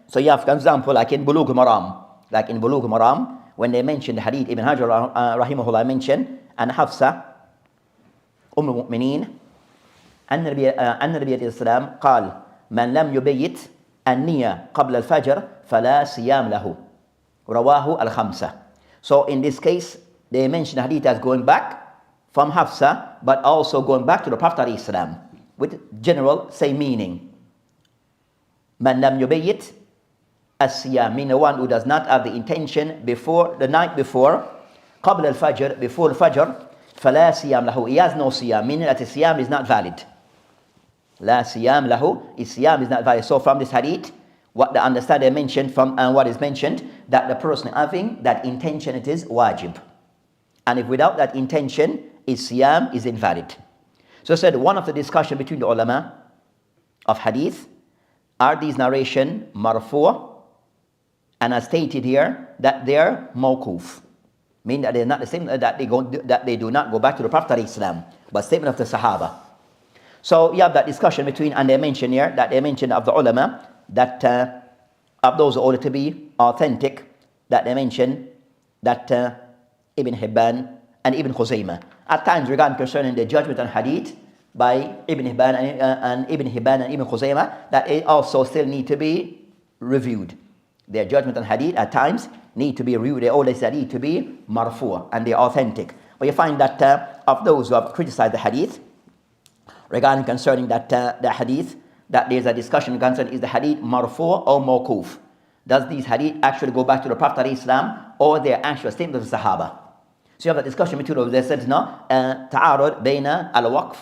so you have, for example, like in Bulugh Maram, when they mentioned the hadith, Ibn Hajar rahimahullah mentioned, and Hafsa, المؤمنين أن النبي عليه السلام قال من لم يبيت النية قبل الفجر فلا صيام له رواه الخمسة. So in this case they mention the hadith as going back from Hafsa, but also going back to the Prophet عليه السلام with general same meaning. من لم يبيت الصيام, meaning the one who does not have the intention before the night before, قبل الفجر, before the Fajr, فلا صيام له, he has no siyam, meaning that his siyam is not valid. لا صيام له, his siyam is not valid. So from this hadith, what the understanding mentioned from and what is mentioned, that the person having that intention, it is wajib, and if without that intention, his siyam is invalid. So I said one of the discussion between the ulama of hadith, are these narration marfu', and as stated here that they are mawquf, meaning that they are not the same, that they do not go back to the Prophet of Islam, but statement of the Sahaba. So you have that discussion between, and they mention here, that they mention of the ulama, that of those ordered to be authentic, that they mention that Ibn Hibban and Ibn Khuzaymah, at times regarding concerning the judgment on hadith by Ibn Hibban and Ibn Khuzaymah, that it also still need to be reviewed. Their judgment on hadith at times need to be reviewed. They always need to be marfu', and they are authentic. But you find that of those who have criticized the hadith regarding concerning that the hadith, that there's a discussion concerning is the hadith marfu' or mawquf. Does these hadith actually go back to the Prophet of Islam, or their actual statement of the Sahaba? So you have a discussion between those. They said no, ta'arud bayna al-waqf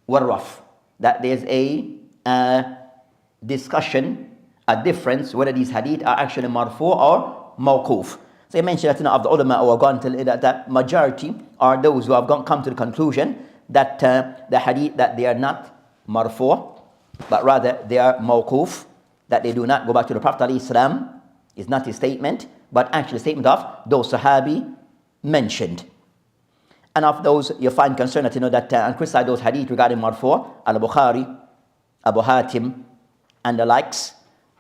wal-raf, that there's a discussion, a difference whether these hadith are actually marfu' or mawquf. So he mentioned that of the ulama who have gone to that majority are those who have come to the conclusion that the hadith, that they are not marfu', but rather they are mawquf, that they do not go back to the Prophet of Islam, is not his statement, but actually a statement of those Sahabi mentioned. And of those you find concern that and criticize those hadith regarding marfu', al-Bukhari, Abu Hatim, and the likes,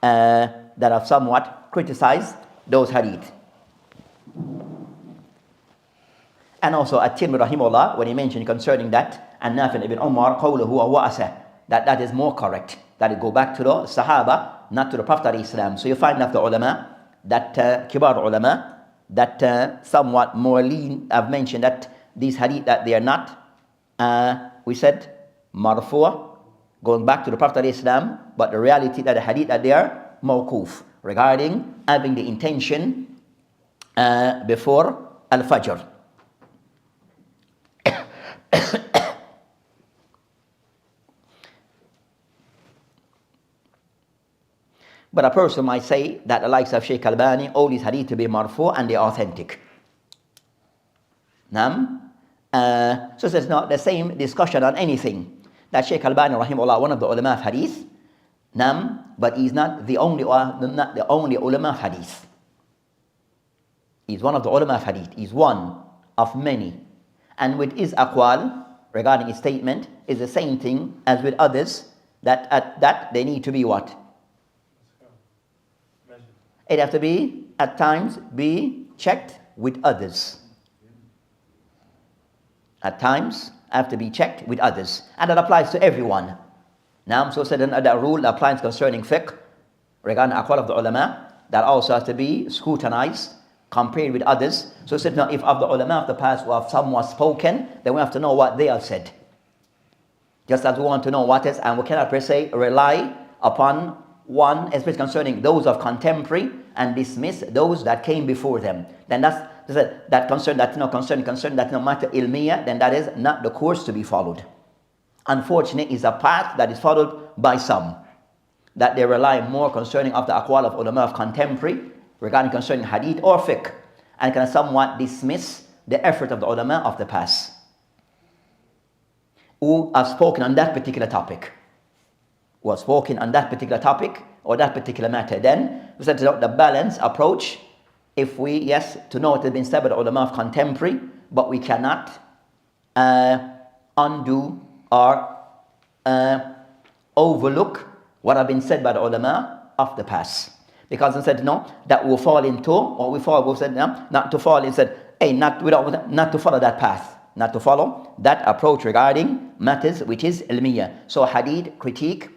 that have somewhat criticized those hadith. And also At-Tirmidhi rahimahullah, when he mentioned concerning that, and Nafi ibn Umar qawluhu wa asa, that is more correct, that it go back to the Sahaba, not to the Prophet of Islam. So you find that the ulama, that kibar ulama, that somewhat more lean have mentioned that these hadith, that they are not, we said marfu', going back to the Prophet of Islam, but the reality that the hadith that they are mawquf, regarding having the intention before al-Fajr. But a person might say that the likes of Shaykh Albani, all these hadith to be marfu and they are authentic. So it's not the same discussion on anything. That Shaykh Albani, rahimahullah, one of the ulama of hadith, but he's not the only ulama of hadith. He's one of the ulama of hadith. He's one of many. And with his aqwal, regarding his statement, is the same thing as with others, that they need to be what? It have to be, at times, be checked with others. At times, have to be checked with others. And that applies to everyone. Now, so said another rule that applies concerning fiqh, regarding aqwal of the ulama, that also has to be scrutinized, compared with others. So said, now, if of the ulama of the past who have somewhat spoken, then we have to know what they have said. Just as we want to know what is, and we cannot per se rely upon one, especially concerning those of contemporary, and dismiss those that came before them. Then that concern, that's no concern that no matter ilmiya, then that is not the course to be followed. Unfortunately, is a path that is followed by some, that they rely more concerning of the aqwal of ulama of contemporary, regarding concerning hadith or fiqh, and can somewhat dismiss the effort of the ulama of the past, who have spoken on that particular topic. Who have spoken on that particular topic or that particular matter. Then we said the balanced approach, if we, yes, to know what has been said by the ulama of contemporary, but we cannot undo or overlook what have been said by the ulama of the past. Because instead, no, that will fall into, or we said, no, not to fall, instead, hey, not to follow that path, not to follow that approach regarding matters which is ilmiya. So hadith critique,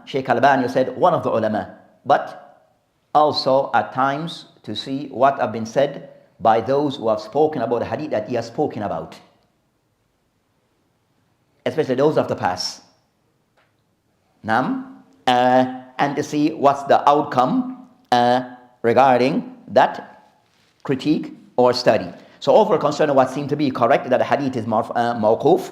Shaykh Albani said, one of the ulama, but also at times to see what have been said by those who have spoken about the hadith that he has spoken about, especially those of the past. And to see what's the outcome regarding that critique or study. So overall concern of what seemed to be correct, that the hadith is mawquf,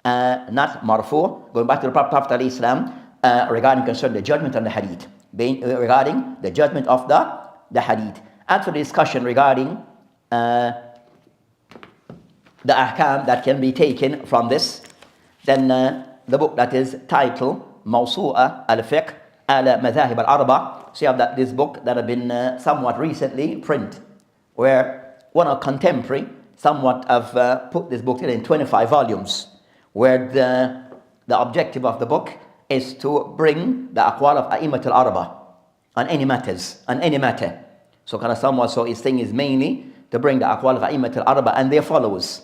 not marfu. Going back to the Prophet of Islam, regarding concern the judgment on the hadith, regarding the judgment of the hadith. And for the discussion regarding the ahkam that can be taken from this, then the book that is titled Mawsu'a al-Fiqh ala Madhahib al-Arba. So you have this book that has been somewhat recently printed, where one of contemporary somewhat have put this book in 25 volumes, where the objective of the book is to bring the aqwal of A'immat al-Arba on any matter. So kind of somewhat, so his thing is mainly to bring the aqwal of A'immat al-Arba and their followers,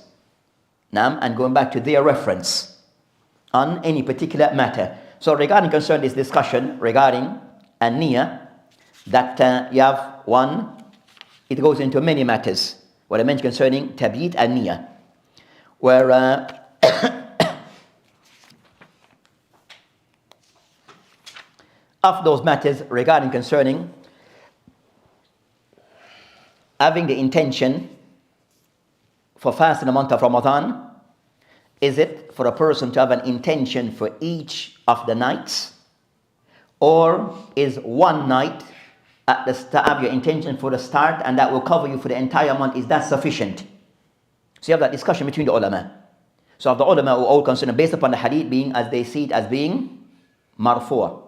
and going back to their reference on any particular matter. So regarding concern this discussion regarding an-niyah, that you have one, it goes into many matters. What I mentioned concerning tabid and niyah, where of those matters regarding concerning having the intention for fasting the month of Ramadan, is it for a person to have an intention for each of the nights, or is one night to have your intention for the start and that will cover you for the entire month? Is that sufficient? So you have that discussion between the ulama. So of the ulama who all concerned based upon the hadith being as they see it as being marfu'.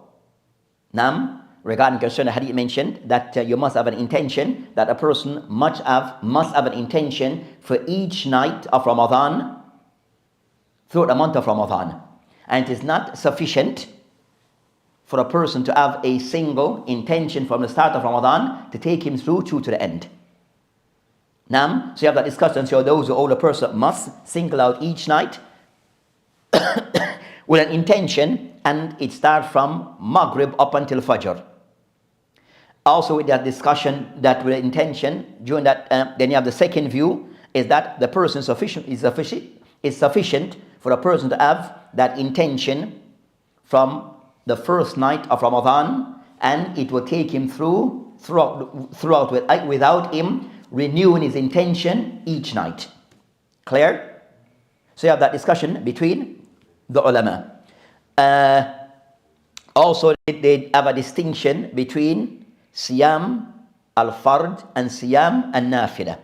Regarding concern the hadith mentioned that you must have an intention, that a person must have an intention for each night of Ramadan throughout the month of Ramadan. And it is not sufficient for a person to have a single intention from the start of Ramadan to take him through to the end. So you have that discussion. So those who older person must single out each night with an intention, and it starts from Maghrib up until Fajr. Also with that discussion that with intention during that, then you have the second view, is that the person is sufficient for a person to have that intention from the first night of Ramadan, and it will take him throughout without him renewing his intention each night. Clear? So you have that discussion between the ulama. Also, they have a distinction between Siyam al-Fard and Siyam al-Nafila.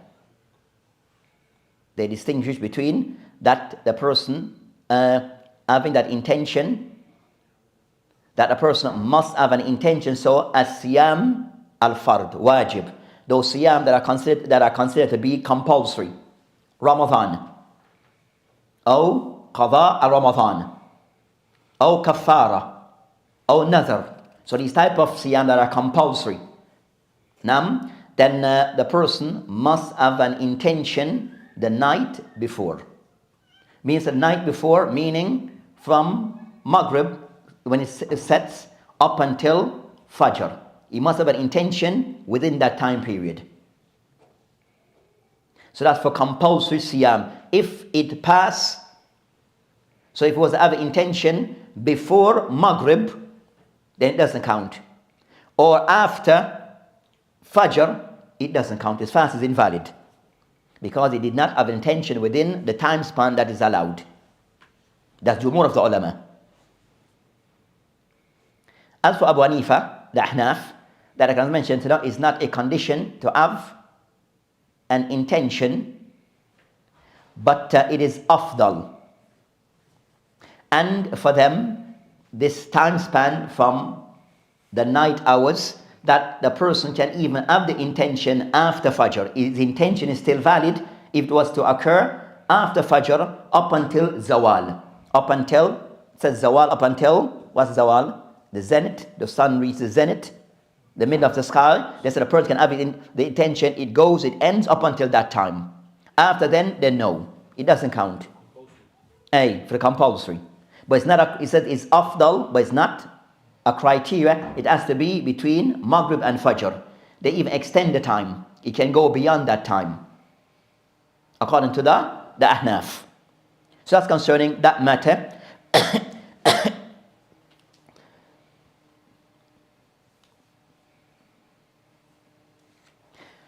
They distinguish between that the person having that intention, that a person must have an intention, so as Siyam al-Fard, wajib. Those Siyam that are considered to be compulsory. Ramadan. Or Qada al-Ramadan. Or Kaffara. Or Nazar. So these type of Siyam that are compulsory. Then the person must have an intention the night before. Means the night before, meaning from Maghrib, when it sets, up until Fajr. He must have an intention within that time period. So that's for compulsory Siyam. If it pass, so if it was to have an intention before Maghrib, then it doesn't count. Or after Fajr, it doesn't count. His fast is invalid, because he did not have intention within the time span that is allowed. That's Jumhur of the ulama. As for Abu Hanifa, the Ahnaf, that I can mention today, is not a condition to have an intention, but it is afdal. And for them, this time span from the night hours, that the person can even have the intention after Fajr. His intention is still valid if it was to occur after Fajr up until Zawal. Up until, it says Zawal, up until, what's Zawal? The zenith, the sun reaches the zenith, the middle of the sky. They said a person can have it in the intention, it goes, it ends up until that time. After then no, it doesn't count. For the compulsory. But it's not, it said it's afdal, but it's not a criteria. It has to be between Maghrib and Fajr. They even extend the time. It can go beyond that time, according to the Ahnaf. So that's concerning that matter.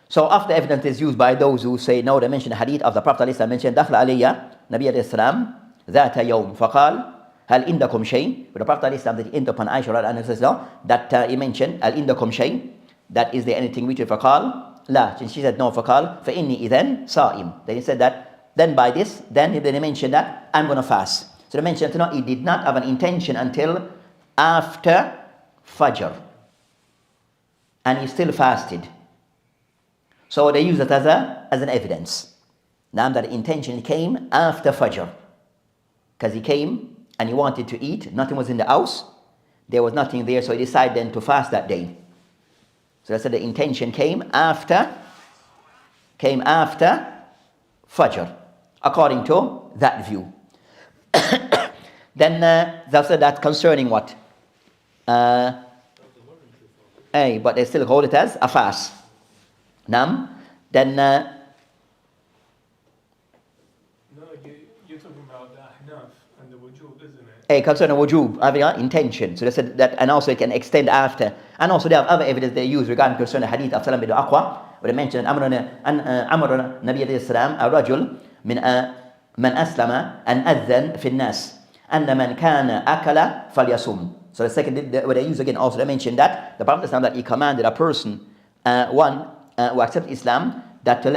So after evidence is used by those who say no, they mention the hadith of the Prophet ﷺ mentioned دخل علي نبي عليه السلام ذات يوم فقال هل عندكم شيء. But the Prophet ﷺ that he entered upon Aisha and says that he mentioned هل عندكم شيء, that is there anything with you. فقال لا. She said no. فقال فإني إذن صائم. Then he said that then by this, then he mentioned that I'm going to fast. So they mentioned he did not have an intention until after Fajr, and he still fasted. So they use it as an evidence. Now that intention came after Fajr, because he came and he wanted to eat. Nothing was in the house. There was nothing there, so he decided then to fast that day. So that's the intention came after Fajr, according to that view. Then that's concerning what? But they still hold it as a fast. Then no, you're talking about the Ahnaf and the wujub, isn't it? Concerning wujub, having an intention. So they said that, and also it can extend after. And also they have other evidence they use regarding concerning the hadith of Salam bin Aqwa, where they mentioned Amr Nabi alayhi salam الرجل من أسلم أن أذن في الناس أن من كان أكل فليصم. So the second, where they use again, also they mentioned that the Prophet that he commanded a person, who accept Islam, that to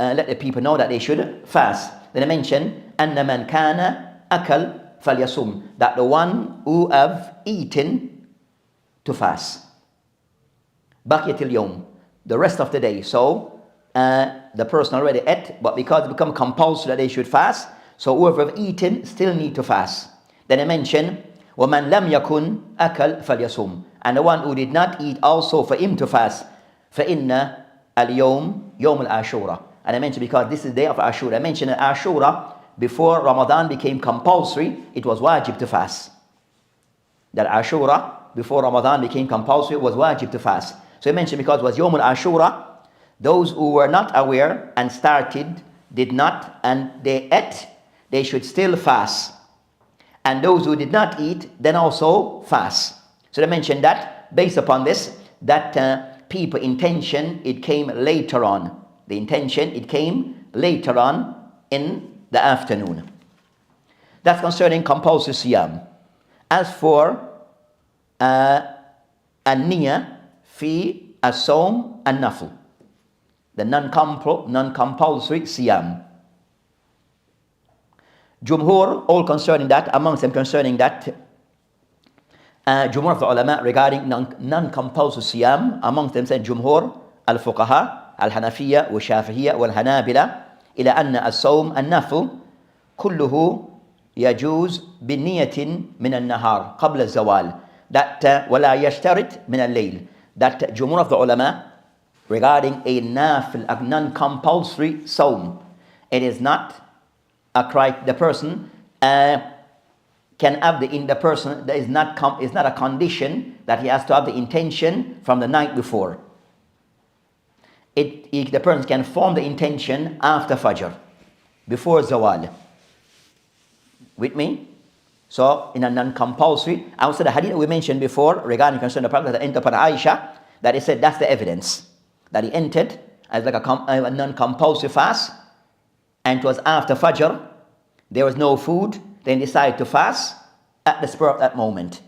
let the people know that they should fast. Then I mentioned أن من كان أكل فليصم, that the one who have eaten to fast. بقية اليوم, the rest of the day. So the person already ate, but because it become compulsory that they should fast, so whoever have eaten still need to fast. Then I mentioned ومن لم يكن أكل فليصم, and the one who did not eat also for him to fast. فإن اليوم يوم العاشوراء, and I mentioned because this is the day of Ashura. I mentioned that Ashura, before Ramadan became compulsory, it was wajib to fast. That Ashura, before Ramadan became compulsory, was wajib to fast. So I mentioned because it was Yawm al-Ashura, those who were not aware and started, did not, and they ate, they should still fast. And those who did not eat, then also fast. So they mentioned that, based upon this, that people intention, it came later on. The intention, it came later on in the afternoon. That's concerning compulsory siyam. As for النية في الصوم النفل, the non-compulsory siyam. Jumhur, all concerning that, amongst them concerning that, Jumhur of the ulama regarding non-compulsory siyam, amongst them said Jumhur, al-fuqaha, al-hanafiyya, wal-shafihiyya, wal-hanabila, إلى أن الصوم النفل كله يجوز بنية من النهار قبل الزوال, that ولا يشترط من الليل, that Jumhur of the ulama regarding a nafil, a non-compulsory sawm, it is not the person can have the person that is not a condition that he has to have the intention from the night before. The person can form the intention after Fajr, before Zawal. With me? So in a non-compulsory, outside the hadith we mentioned before regarding concern the Prophet that entered upon Aisha, that he said that's the evidence that he entered as like a non-compulsory fast, and it was after Fajr, there was no food, then decided to fast at the spur of that moment.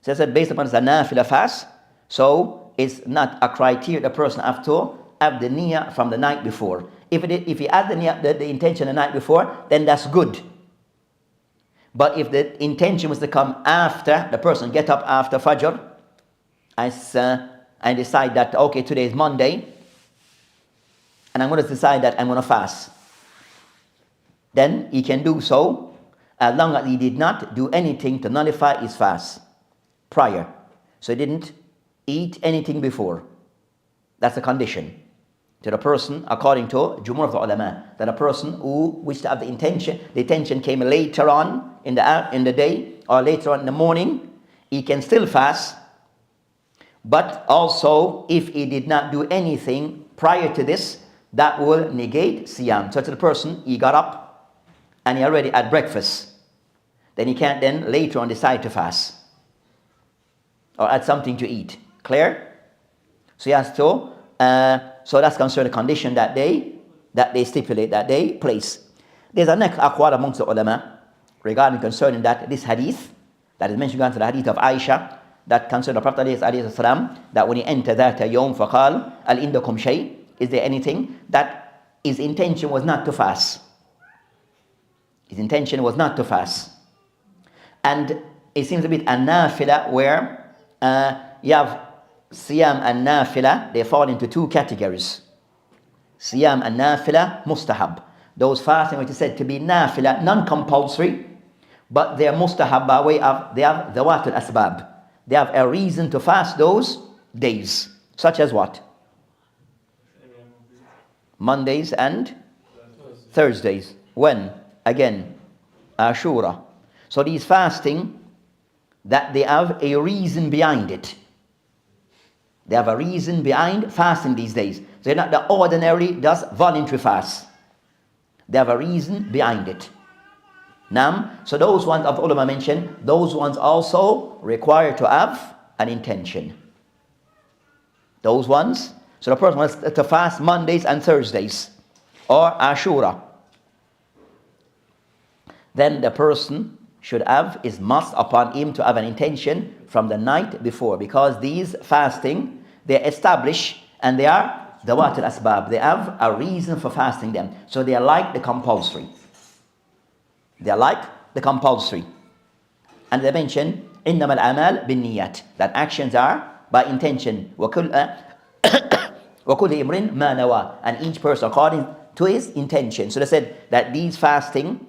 So I said based upon the nafila fast, so it's not a criteria the person have to have the niyyah from the night before. If he had the intention the night before, then that's good. But if the intention was to come after, the person get up after Fajr and decide that, okay, today is Monday, and I'm going to decide that I'm going to fast, then he can do so as long as he did not do anything to nullify his fast prior. So he didn't eat anything before. That's a condition to the person, according to Jumhur of the ulama, that a person who wished to have the intention came later on in the day or later on in the morning, he can still fast. But also, if he did not do anything prior to this, that will negate siyam. So to the person, he got up and he already had breakfast, then he can't then later on decide to fast or add something to eat. Clear? So he has to, so that's concerning the condition that they stipulate, that they place. There's a next aqwal amongst the ulama regarding concerning that this hadith that is mentioned in the hadith of Aisha, that concerned the Prophet ﷺ, that when he entered that yawm faqal al indakum shay, is there anything, that his intention was not to fast. His intention was not to fast. And it seems a bit a nafila where you have siyam and nafila, they fall into two categories. Siyam and nafila mustahab. Those fasting which is said to be nafila, non-compulsory, but they are mustahab by way of, they have dhawatul asbab. They have a reason to fast those days. Such as what? Mondays and Thursdays. When? Again, Ashura. So these fasting, that they have a reason behind it. They have a reason behind fasting these days. They're not the ordinary, just voluntary fast. They have a reason behind it. So those ones of ulama mentioned, those ones also require to have an intention. Those ones, so the person wants to fast Mondays and Thursdays or Ashura, then the person should have, is must upon him to have an intention from the night before, because these fasting, they are established and they are dawat al-asbab. They have a reason for fasting them. So they are like the compulsory. They are like the compulsory. And they mention إِنَّمَا الْأَعْمَالُ بِالنِّيَّةِ, that actions are by intention. وَكُلِّ إِمْرٍ مَا نَوَى, and each person according to his intention. So they said that these fasting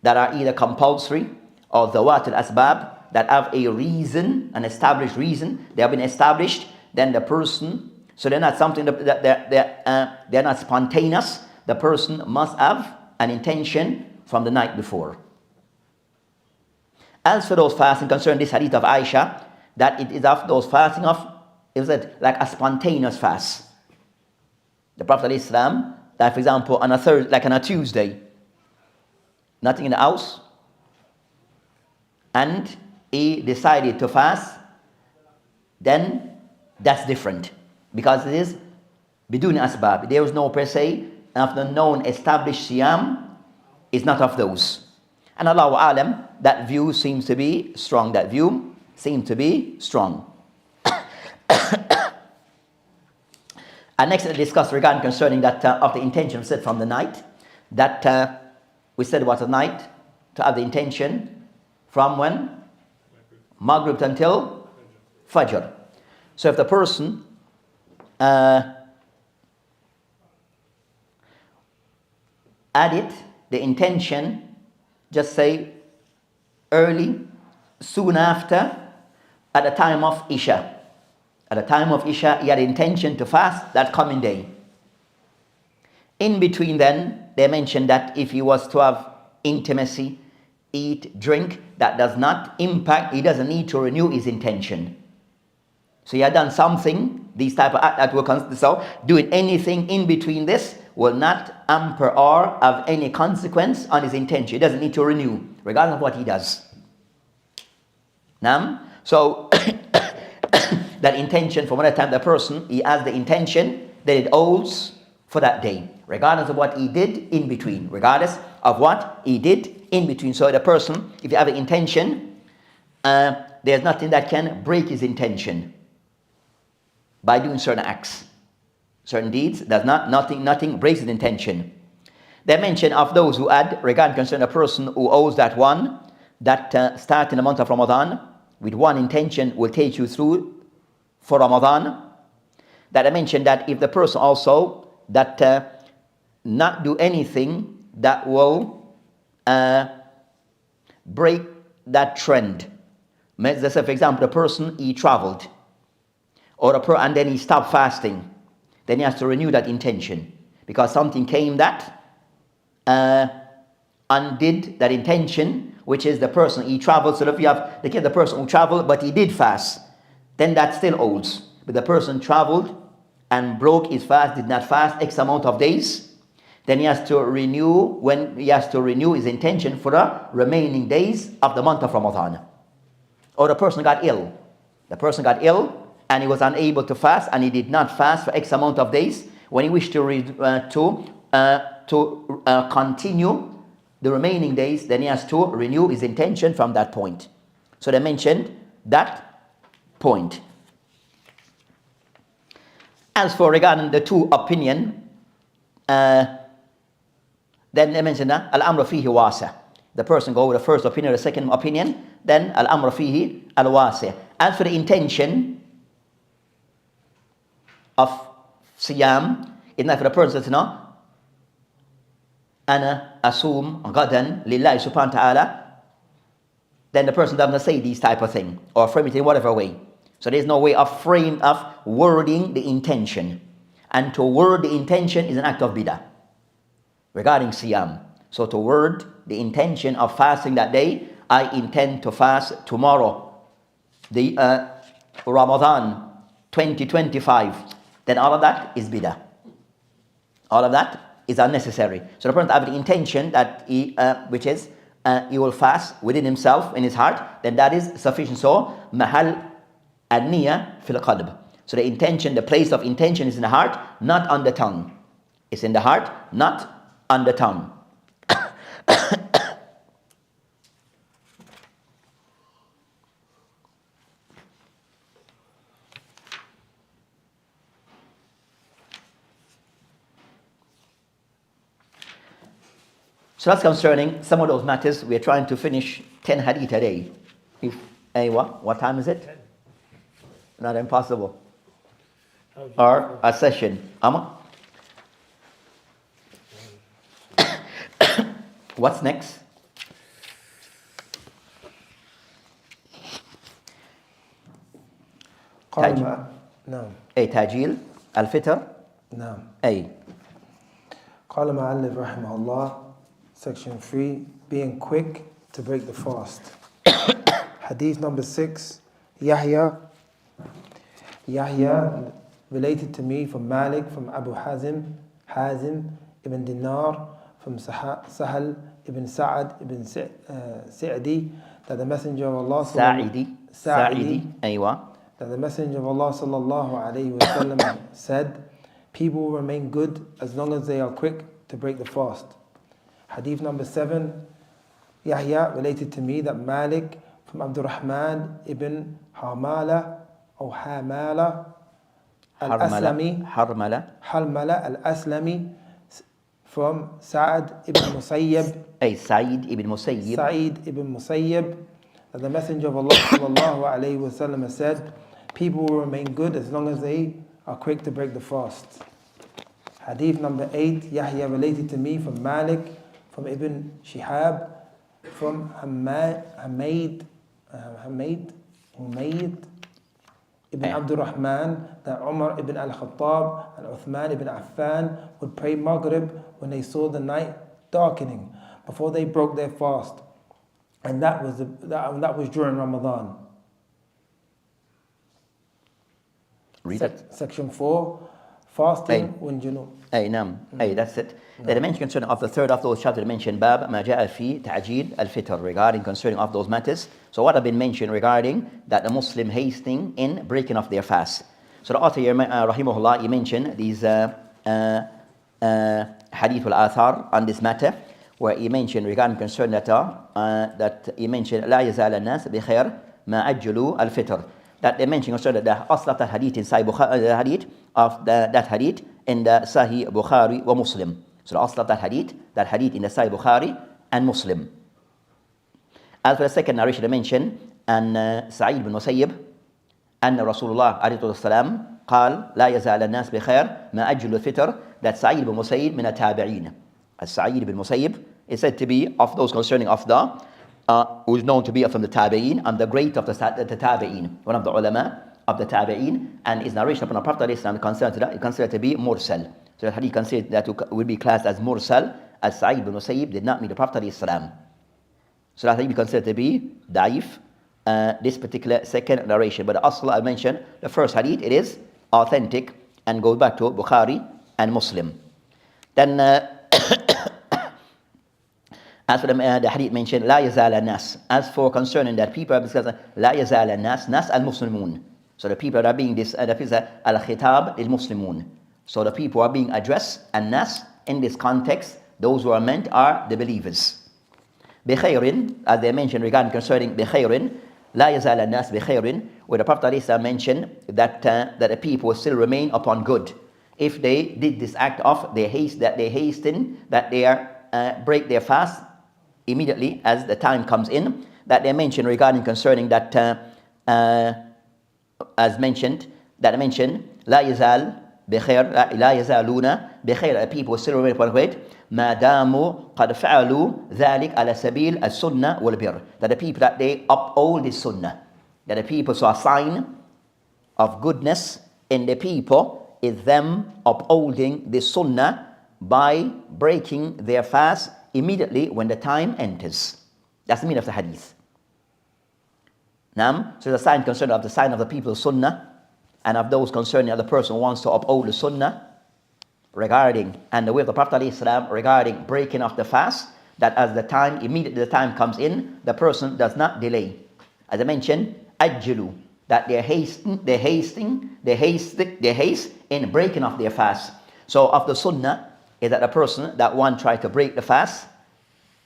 that are either compulsory or dawat al-asbab, that have a reason, an established reason, they have been established, then the person, so they're not something that they're not spontaneous. The person must have an intention from the night before. As for those fasting concerning this hadith of Aisha, that it is of those fasting of, it was like a spontaneous fast. The Prophet ﷺ, that for example on a Thursday, like on a Tuesday, nothing in the house, and he decided to fast, then that's different, because it is bidun asbab. There was no per se of the known established siyam, is not of those. And Allahu alam, that view seems to be strong. That view seem to be strong. And next we discuss regarding concerning that of the intention set from the night, that we said was the night to have the intention from when? Maghrib until Fajr. So if the person added the intention, just say early, soon after, at the time of Isha. At the time of Isha, he had intention to fast that coming day. In between then, they mentioned that if he was to have intimacy, eat, drink, that does not impact, he doesn't need to renew his intention. So he had done something, these type of act that will consider, so doing anything in between this will not hamper or have any consequence on his intention. He doesn't need to renew, regardless of what he does. Now, so that intention from the time the person, he has the intention that it holds for that day, regardless of what he did in between, regardless of what he did in between. So the person, if you have an intention, there's nothing that can break his intention by doing certain acts, certain deeds. Does nothing breaks his intention. They mention of those who add regarding concern a person who owes that one that start in the month of Ramadan with one intention will take you through for Ramadan. That I mentioned that if the person also that not do anything that will break that trend. Let's say, for example, the person, he traveled, and then he stopped fasting. Then he has to renew that intention because something came that undid that intention, which is the person, he traveled. So if you have the person who traveled but he did fast, then that still holds. But the person traveled and broke his fast, did not fast X amount of days, then he has to renew his intention for the remaining days of the month of Ramadan. Or the person got ill. The person got ill and he was unable to fast and he did not fast for X amount of days. When he wished to continue the remaining days, then he has to renew his intention from that point. So they mentioned that point. As for regarding the two opinion, then they mentioned that al-amru fihi wasi'. The person go with the first opinion or the second opinion, then al-amru fihi al-wasi'. As for the intention of siyam, it's not for the person to know, ana asum gadan lillahi subhanahu wa ta'ala, then the person doesn't say these type of thing or frame it in whatever way. So there's no way of wording the intention. And to word the intention is an act of bidah regarding siyam. So to word the intention of fasting that day, I intend to fast tomorrow, the Ramadan 2025, then all of that is bidah. All of that is unnecessary. So the person have the intention that he will fast within himself, in his heart, then that is sufficient. So mahal an-niyya fil qalb. So the intention, the place of intention is in the heart, not on the tongue. It's in the heart, not on the tongue. So that's concerning some of those matters. We are trying to finish 10 hadith a day. What time is it? 10. Not impossible. Or a session. What's next? نعم. تاجيل الفطر. نعم. قال المؤلف رحمه الله, section 3, being quick to break the fast. Hadith number 6, Yahya related to me from Malik, from Abu Hazim ibn Dinar, from Sahal ibn Sa'ad ibn Sa'di, that the Messenger of Allah that the Messenger of Allah sallallahu alayhi wa sallam said, people will remain good as long as they are quick to break the fast. Hadith number 7, Yahya related to me that Malik from Abdurrahman ibn Harmala or Hamala al-Aslami. Harmala al-Aslami, from Sa'ad ibn Musayyib. Sa'id ibn Musayyib. Sa'id ibn Musayyib, that the Messenger of Allah sallallahu alayhi wa sallam has said, people will remain good as long as they are quick to break the fast. Hadith number 8, Yahya related to me from Malik, from Ibn Shihab, from Humayd ibn Abdurrahman, that Umar ibn al-Khattab and Uthman ibn Affan would pray Maghrib when they saw the night darkening, before they broke their fast. And that was during Ramadan. Read it. Section 4, fasting when junub. That's it. The dimension concerning of the third of those chapters mentioned Bab ma ja'a fi ta'jil al-fitr, regarding concerning of those matters. So what have been mentioned regarding that the Muslim hastening in breaking of their fast. So the author here, rahimahullah, he mentioned these hadith al-athar on this matter, where he mentioned regarding concern that he mentioned لا يزال الناس بخير ما أجلوا الفطر, that they mentioned concerning the asl of that hadith in Sahih Bukhari, the hadith of that hadith in the Sahih Bukhari wa Muslim. So the asl of that hadith in the Sahih Bukhari and Muslim. As for the second narration, they mentioned and Sa'id bin Musayyib أن رسول الله عليه الصلاة والسلام قال لا يزال الناس بخير ما أجلوا الفطر, that Sa'id bin Musayyib من التابعين. As Sa'id bin Musayyib is said to be of those concerning of the who is known to be from the Tabi'een and the great of the Tabi'een, one of the ulama of the Tabi'een, and his narration upon the Prophet considered to be mursal. So that hadith considered that would be classed as mursal, as Sa'id bin Musayyib did not meet the Prophet ﷺ. So that hadith considered to be da'if, this particular second narration. But the asl I mentioned, the first hadith, it is authentic and goes back to Bukhari and Muslim. Then as for the hadith mentioned, لا يزال الناس. As for concerning that people are discussing, لا يزال الناس, nas al-Muslimun. So the people that are being this, that is al-khitab il-Muslimun. So the people are being addressed, and nas in this context, those who are meant are the believers. بخير, as they mentioned regarding concerning بخير, لا يزال الناس بخير, where the Prophet ﷺ mentioned that the people will still remain upon good if they did this act of they hasten, that they break their fast immediately as the time comes in, that they mentioned regarding concerning that as mentioned, that I mentioned لا يزال بخير لا يزالون بخير, people will still remain upon good ما داموا قد فعلوا ذلك على سبيل السنة والبر, that the people that they uphold the sunnah, that the people saw a sign of goodness in the people is them upholding the sunnah by breaking their fast immediately when the time enters. That's the meaning of the hadith. So the sign concerned of the sign of the people of sunnah and of those concerning the person who wants to uphold the sunnah regarding, and the way of the Prophet ﷺ regarding breaking of the fast, that as the time, immediately the time comes in, the person does not delay. As I mentioned, ajlu, that they haste in breaking of their fast. So of the sunnah is that a person that one try to break the fast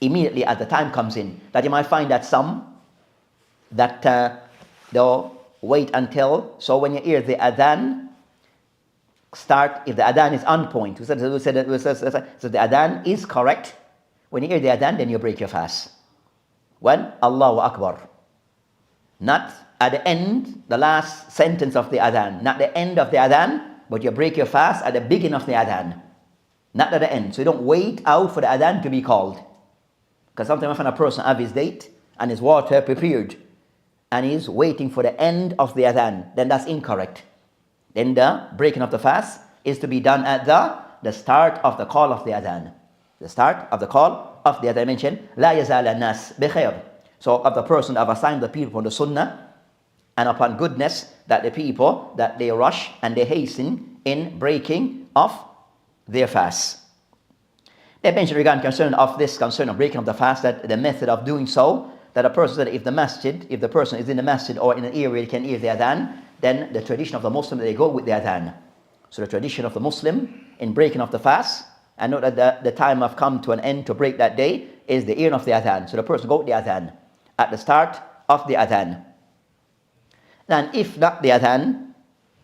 immediately as the time comes in. That you might find that some that they'll wait until, so when you hear the adhan start, if the adhan is on point, so the adhan is correct, when you hear the adhan, then you break your fast. When? Allahu Akbar. Not at the end, the last sentence of the adhan, not the end of the adhan, but you break your fast at the beginning of the adhan, not at the end. So you don't wait out for the adhan to be called. Because sometimes I find a person have his date and his water prepared, and he's waiting for the end of the adhan, then that's incorrect. Then the breaking of the fast is to be done at the start of the call of the adhan. The start of the call of the adhan. I mentioned, لا يزال الناس بخير. So of the person that have assigned the people upon the sunnah and upon goodness, that the people, that they rush and they hasten in breaking of their fast. They mentioned regarding concern of this concern of breaking of the fast, that the method of doing so, that a person, that if the person is in the masjid or in an area he can hear the adhan, then the tradition of the Muslim, they go with the adhan. So the tradition of the Muslim in breaking of the fast, and know that the time have come to an end to break that day, is the ear of the adhan. So the person go with the adhan at the start of the adhan. And if not the adhan,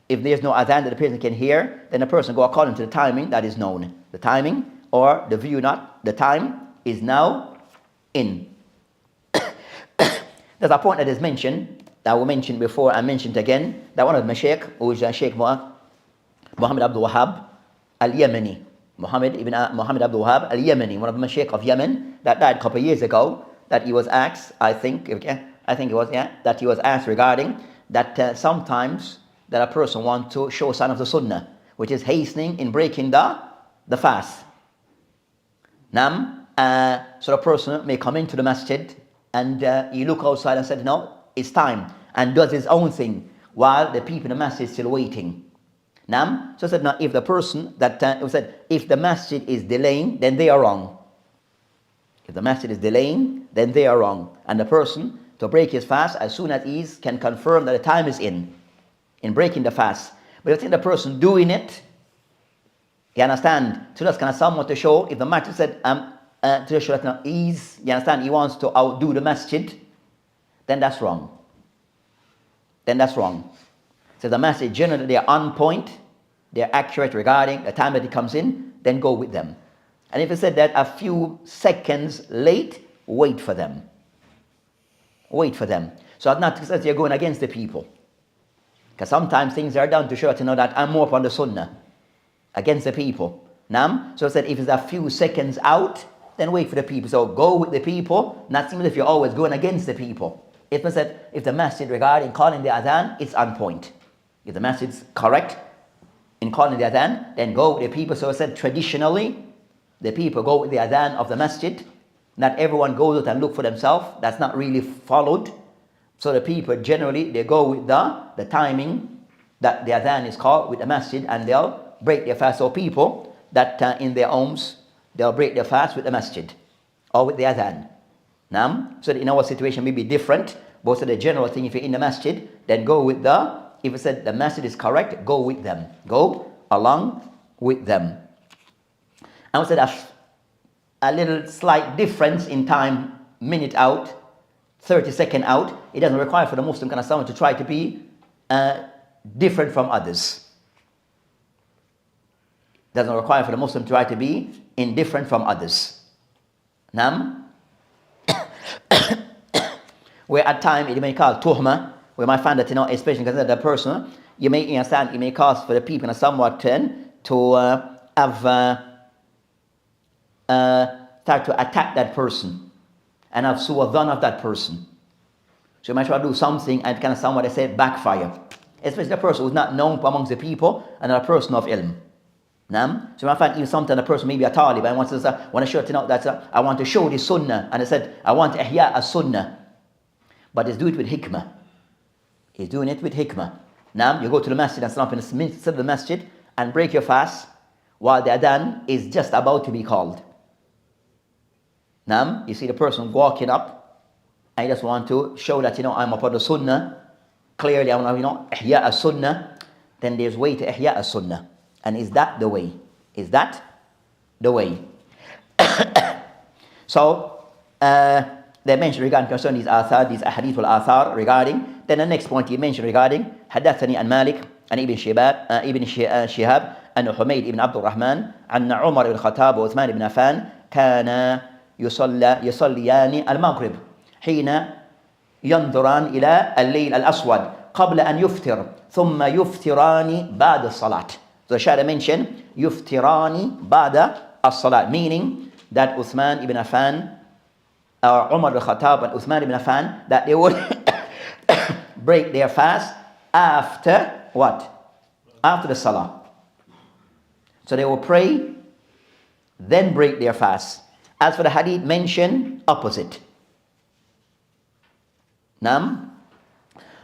if there's no adhan that the person can hear, then the person go according to the timing that is known. The timing or the view, not the time, is now in. There's a point that is mentioned, that we mentioned before and mentioned again, that one of the Mashaykh, who is Shaykh Muhammad Abdul Wahab al-Yemeni, Muhammad Abdul Wahab al-Yemeni, one of the Mashaykh of Yemen, that died a couple of years ago, that he was asked, that he was asked regarding that sometimes that a person wants to show sign of the sunnah, which is hastening in breaking the fast. So the person may come into the masjid and he look outside and said, no, it's time, and does his own thing while the people in the masjid is still waiting. So I said, now if the person if the masjid is delaying, then they are wrong. If the masjid is delaying, then they are wrong. And the person to break his fast as soon as he can confirm that the time is in breaking the fast. But I think the person doing it, you understand, so that's kind of somewhat to show, if the masjid said to show that you understand, he wants to outdo the masjid, then that's wrong. So the masjid generally, they are on point, they are accurate regarding the time that it comes in, then go with them. And if it said that a few seconds late, wait for them. So not because you're going against the people. Because sometimes things are done to show that I'm more upon the sunnah against the people. So it said if it's a few seconds out, then wait for the people. So go with the people, not simply if you're always going against the people. If the masjid regarding calling the adhan, it's on point. If the masjid's correct in calling the adhan, then go with the people. So it said traditionally, the people go with the adhan of the masjid. Not everyone goes out and look for themselves. That's not really followed. So the people generally, they go with the timing that the adhan is called with the masjid, and they'll break their fast. So people that in their homes, they'll break their fast with the masjid or with the adhan. So in our situation may be different, but so the general thing, if you're in the masjid, then go with if it said the masjid is correct, go with them. Go along with them. And we said a little slight difference in time, minute out, 30 second out. It doesn't require for the Muslim kind of someone to try to be different from others. Doesn't require for the Muslim to try to be indifferent from others. Where at time it may call tuhma, we might find that especially because the person, you may understand, it may cause for the people in somewhat to have start to attack that person and have su'adhan of that person. So you might try to do something and kind of somewhat, they say, backfire. Especially the person who's not known amongst the people and a person of ilm. So you might find even sometimes a person may be a talib and wants to show that I want to show the sunnah, and I said I want ihya as sunnah, but he's doing it with hikmah. He's doing it with hikmah. You go to the masjid and stand up in the midst of the masjid and break your fast while the adhan is just about to be called. You see the person walking up and he just want to show that I'm upon the sunnah. Clearly I want to ihya as sunnah. Then there's way to ihya as sunnah. And is that the way? Is that the way? So they mentioned regarding concerning these athar, these ahadith al-athar regarding. Then the next point he mentioned regarding حدثني عن مالك عن ابن شهاب أن حميد بن عبد الرحمن أن عمر بن الخطاب وعثمان بن عفان كان يصليان المغرب حين ينظران إلى الليل الأسود قبل أن يفطر ثم يفطران بعد الصلاة. So the Shaykh mentioned يفطران بعد الصلاة, meaning that Uthman ibn Affan or Umar al-Khattab and Uthman ibn Affan, that they would break their fast after what? After the Salah. So they will pray, then break their fast. As for the hadith mentioned, opposite.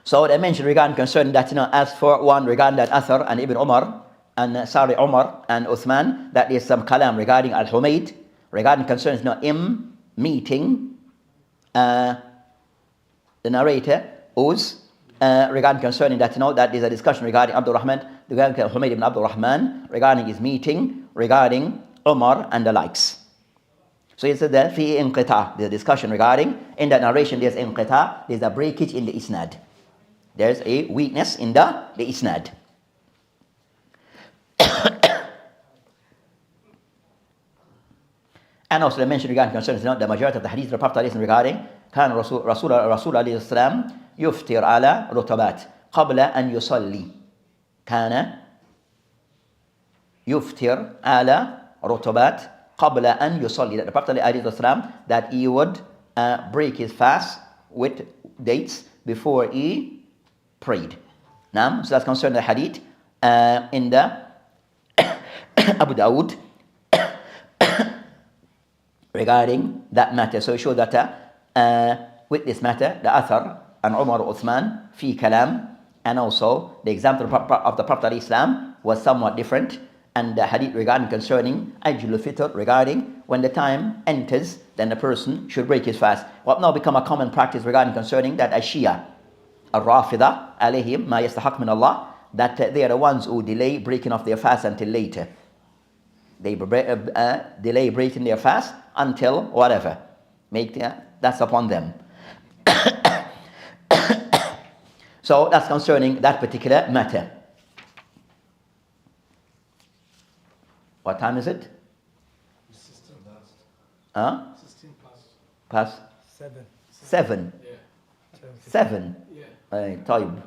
So they mentioned regarding concerning that, as for one regarding that Athar and Ibn Umar and Umar and Uthman, that is some kalam regarding Al-Humayd, regarding concerning meeting the narrator who's regarding concerning that, that is a discussion regarding Abdul Rahman, regarding Humayd ibn Abdul Rahman, regarding his meeting, regarding Umar and the likes. So it's the fi inqita, the discussion regarding, in that narration there's inqita, there's a breakage in the isnad. There's a weakness in the isnad. And also they mentioned regarding concerns, the majority of the hadith of the Prophet regarding كان رسول عليه السلام يفطر على رطبات قبل أن يصلي. كان يفطر على رطبات قبل أن يصلي. That the Prophet ﷺ, that he would break his fast with dates before he prayed. Now, so that's concerning the hadith in the Abu Dawud regarding that matter. So it shows that with this matter, the Athar and Umar Uthman fi kalam, and also the example of the Prophet ﷺ was somewhat different. And the hadith regarding concerning Ajlul Fitr, regarding when the time enters, then the person should break his fast. What now become a common practice regarding concerning that Ashia, Al-Rafida, alayhim ma yastahaq min Allah, that they are the ones who delay breaking off their fast until later. They delay breaking their fast until whatever. That's upon them. So that's concerning that particular matter. What time is it? 16 Past 7. 7. Yeah. 7. Yeah. طيب.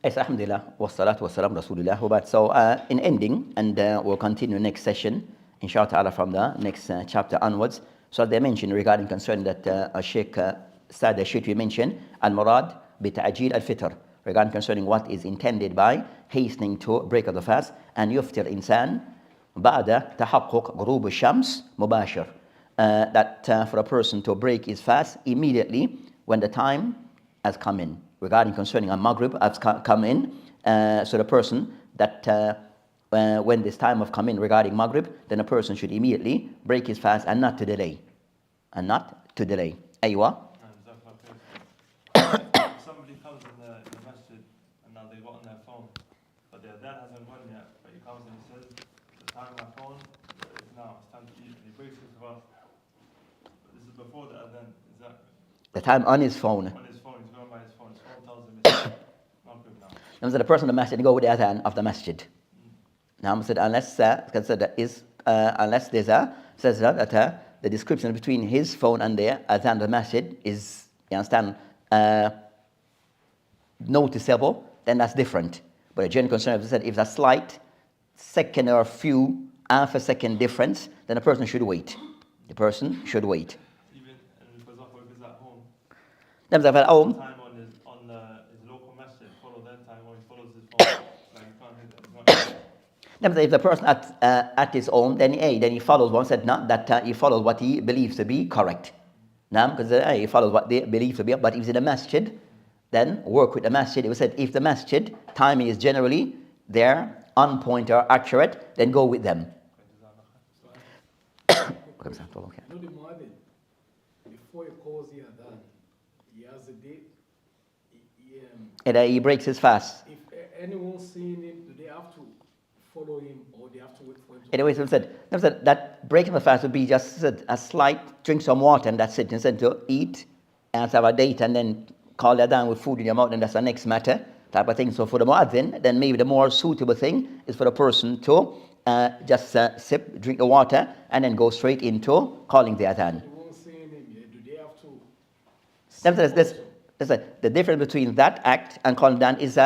Yes, alhamdulillah, wassalatu wassalam rasulillah. But so in ending, and we'll continue next session, inshallah, from the next chapter onwards. So they mentioned regarding concern that Sheikh Sada Sheikh we mentioned, al-murad bi-ta'jil al-fitr, regarding concerning what is intended by hastening to break of the fast, and yuftir insan ba'da tahaqquq ghurub al-shams mubashir, that for a person to break his fast immediately when the time has come in. Regarding concerning a Maghrib has come in, so the person that when this time of come in regarding Maghrib, then a person should immediately break his fast and not to delay. And not to delay. Aywa? Somebody comes in the masjid and now they got on their phone, but their dad hasn't gone yet, but he comes and he says, the time on my phone is now, it's time to eat, and he breaks his fast. But this is before the adhan, is that? The time on his phone. On his phone, he's going by his phone tells him it's Maghrib now. Now, the person in the masjid go with the adhan of the masjid. Now, said unless unless there's says that the description between his phone and the adhan of the masjid is, you understand, noticeable, then that's different. But a general concern is that if it's a slight second or half a second difference, then the person should wait. The person should wait. Even, and for example, if he's at home, Them at home. time on his local masjid, follow that time, or he follows his phone, like you can't hit it. If the person at his own, then he follows one said not that he follows what he believes to be correct. Now, because he follows what they believe to be. But if he's in a masjid, then work with the masjid. It was said if the masjid timing is generally there, on point or accurate, then go with them. You know the muaddin, before he calls the adhan, he has a date. And he breaks his fast. If anyone seeing him, do they have to follow him, or they have to wait for him to... Anyway, so I said that breaking the fast would be just a slight, drink some water and that's it. Instead to eat and have a date and then call that down with food in your mouth, and that's the next matter type of thing. So for the muazzin, then maybe the more suitable thing is for the person to just drink the water and then go straight into calling the adhan. They won't say him, yeah. Do they have to... The difference between that act and calling down is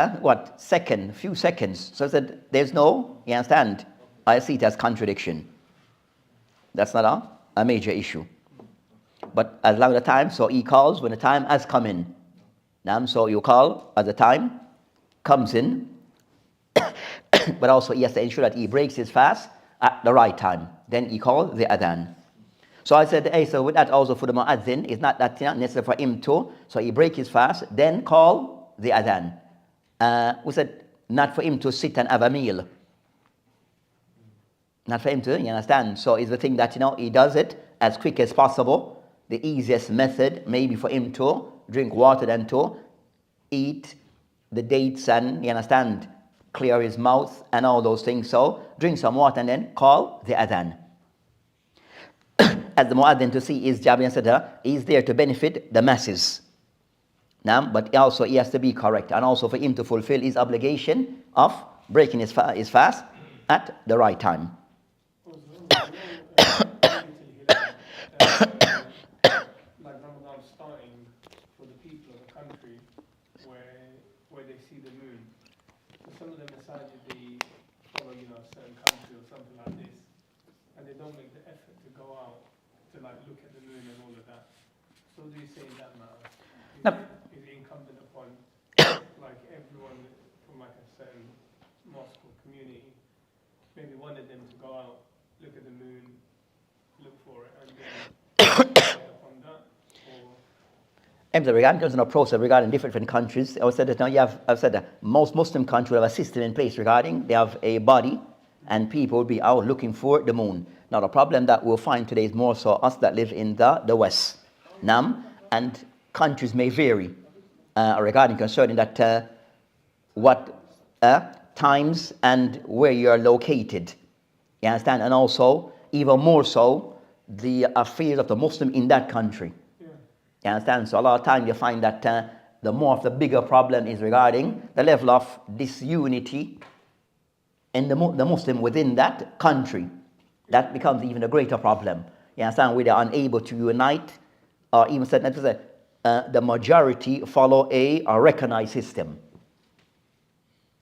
few seconds. So that there's no, you understand? I see it as contradiction. That's not a major issue. But as long as the time, so he calls when the time has come in. So you call as the time comes in, but also he has to ensure that he breaks his fast at the right time. Then he calls the adhan. So I said, hey, so with that also for the muazzin, it's not that necessary for him to, so he break his fast, then call the adhan. We said, not for him to sit and have a meal. Not for him to, you understand? So it's the thing that, he does it as quick as possible. The easiest method maybe for him to drink water than to eat the dates and, you understand, clear his mouth and all those things. So drink some water and then call the adhan. As the muaddin to see is Jabir said, he's there to benefit the masses. But also he has to be correct, and also for him to fulfill his obligation of breaking his fast at the right time. Like Ramadan starting for the people of the country where they see the moon. So some of them decided they follow, a certain country or something like this, and they don't make the effort to go out to look at the moon and all of that. So do you say in that matter? Is it incumbent upon everyone from a certain mosque or community, maybe one of them to go out, look at the moon, look for it, and then upon that? Regarding a process regarding different countries, I said that now I've said that most Muslim countries have a system in place regarding they have a body, and people will be out looking for the moon. Now the problem that we'll find today is more so us that live in the West. And countries may vary regarding concerning that what times and where you are located. You understand? And also, even more so, the affairs of the Muslim in that country. Yeah. You understand? So a lot of time you find that the more of the bigger problem is regarding the level of disunity in the Muslim within that country. That becomes even a greater problem. You understand? Where they are unable to unite, or even said the majority follow a recognized system.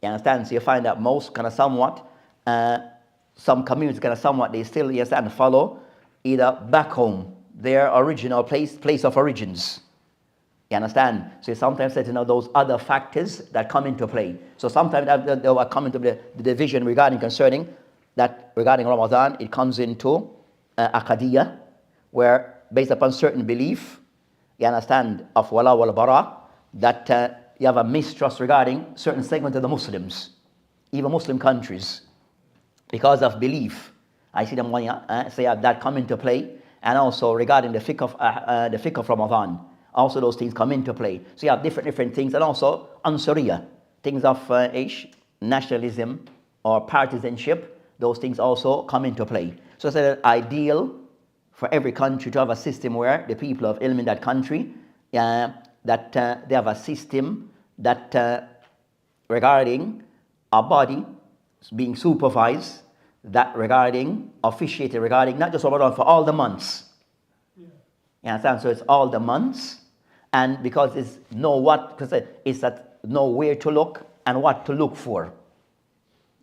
You understand? So you find that most kind of somewhat, some communities kind of somewhat, they still, you understand, follow either back home, their original place of origins. You understand? So you sometimes say, those other factors that come into play. So sometimes they will come into the division regarding Ramadan, it comes into Aqadiyah, where based upon certain belief, you understand, of wala wal bara, that you have a mistrust regarding certain segment of the Muslims, even Muslim countries, because of belief. I see them say that come into play, and also regarding the fiqh of Ramadan, also those things come into play. So you have different things, and also Ansariya, things of nationalism or partisanship, those things also come into play. So it's ideal for every country to have a system where the people of ilm in that country, that they have a system that regarding a body being supervised, that regarding, officiated regarding, not just Ramadan, for all the months. Yeah. You understand? So it's all the months, and because it's know where to look and what to look for.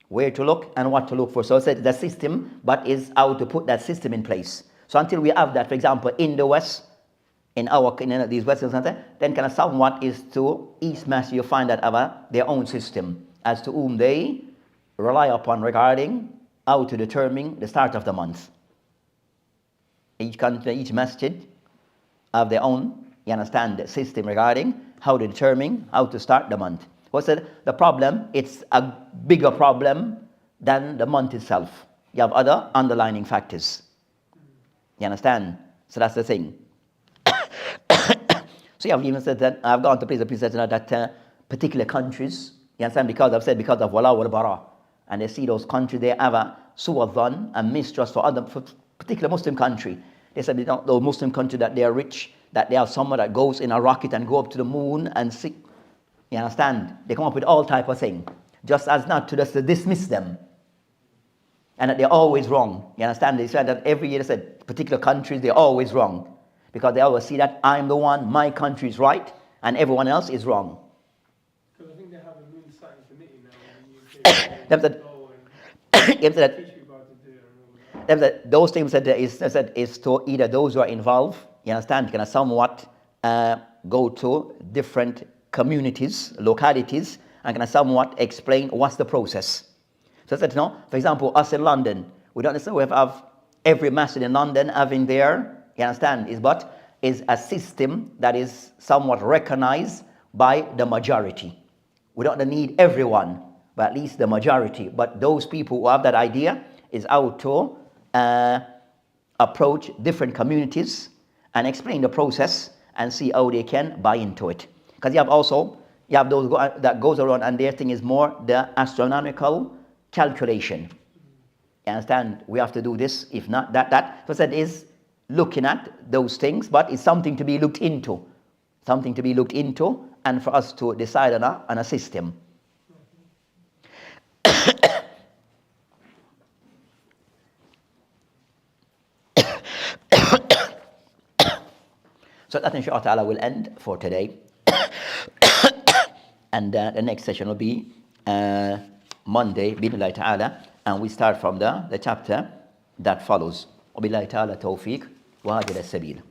Where to look and what to look for. So it's the system, but is how to put that system in place. So until we have that, for example, in the West, in these Western centers, then kind of somewhat is to each masjid you find that have their own system as to whom they rely upon regarding how to determine the start of the month. Each country, each masjid have their own, you understand, the system regarding how to determine how to start the month. What's the problem? It's a bigger problem than the month itself. You have other underlying factors. You understand? So that's the thing. So you have even said that I've gone to places that particular countries, you understand, because of wala wal bara, and they see those countries, they have a su'adhan and mistrust for other, for particular Muslim country. They said, those Muslim country that they are rich, that they have someone that goes in a rocket and go up to the moon and see. You understand? They come up with all type of thing, just as not to just dismiss them. And that they're always wrong. You understand? They said that every year they said particular countries, they're always wrong. Because they always see that I'm the one, my country is right, and everyone else is wrong. Because I think they have a moon science committee now in the UK. Those things that is to either those who are involved, you understand, can somewhat go to different communities, localities, and can somewhat explain what's the process. So that, for example, us in London, we don't necessarily have every masjid in London having their, you understand, is a system that is somewhat recognized by the majority. We don't need everyone, but at least the majority. But those people who have that idea is how to approach different communities and explain the process and see how they can buy into it. Because you have those that goes around and their thing is more the astronomical calculation. You understand? We have to do this, if not that. So that is looking at those things, but it's something to be looked into. Something to be looked into and for us to decide on a system. So that inshallah ta'ala will end for today. And the next session will be Monday, bi'idhnillahi ta'ala, and we start from the chapter that follows. وبالله تعالى توفيق وهذا السبيل.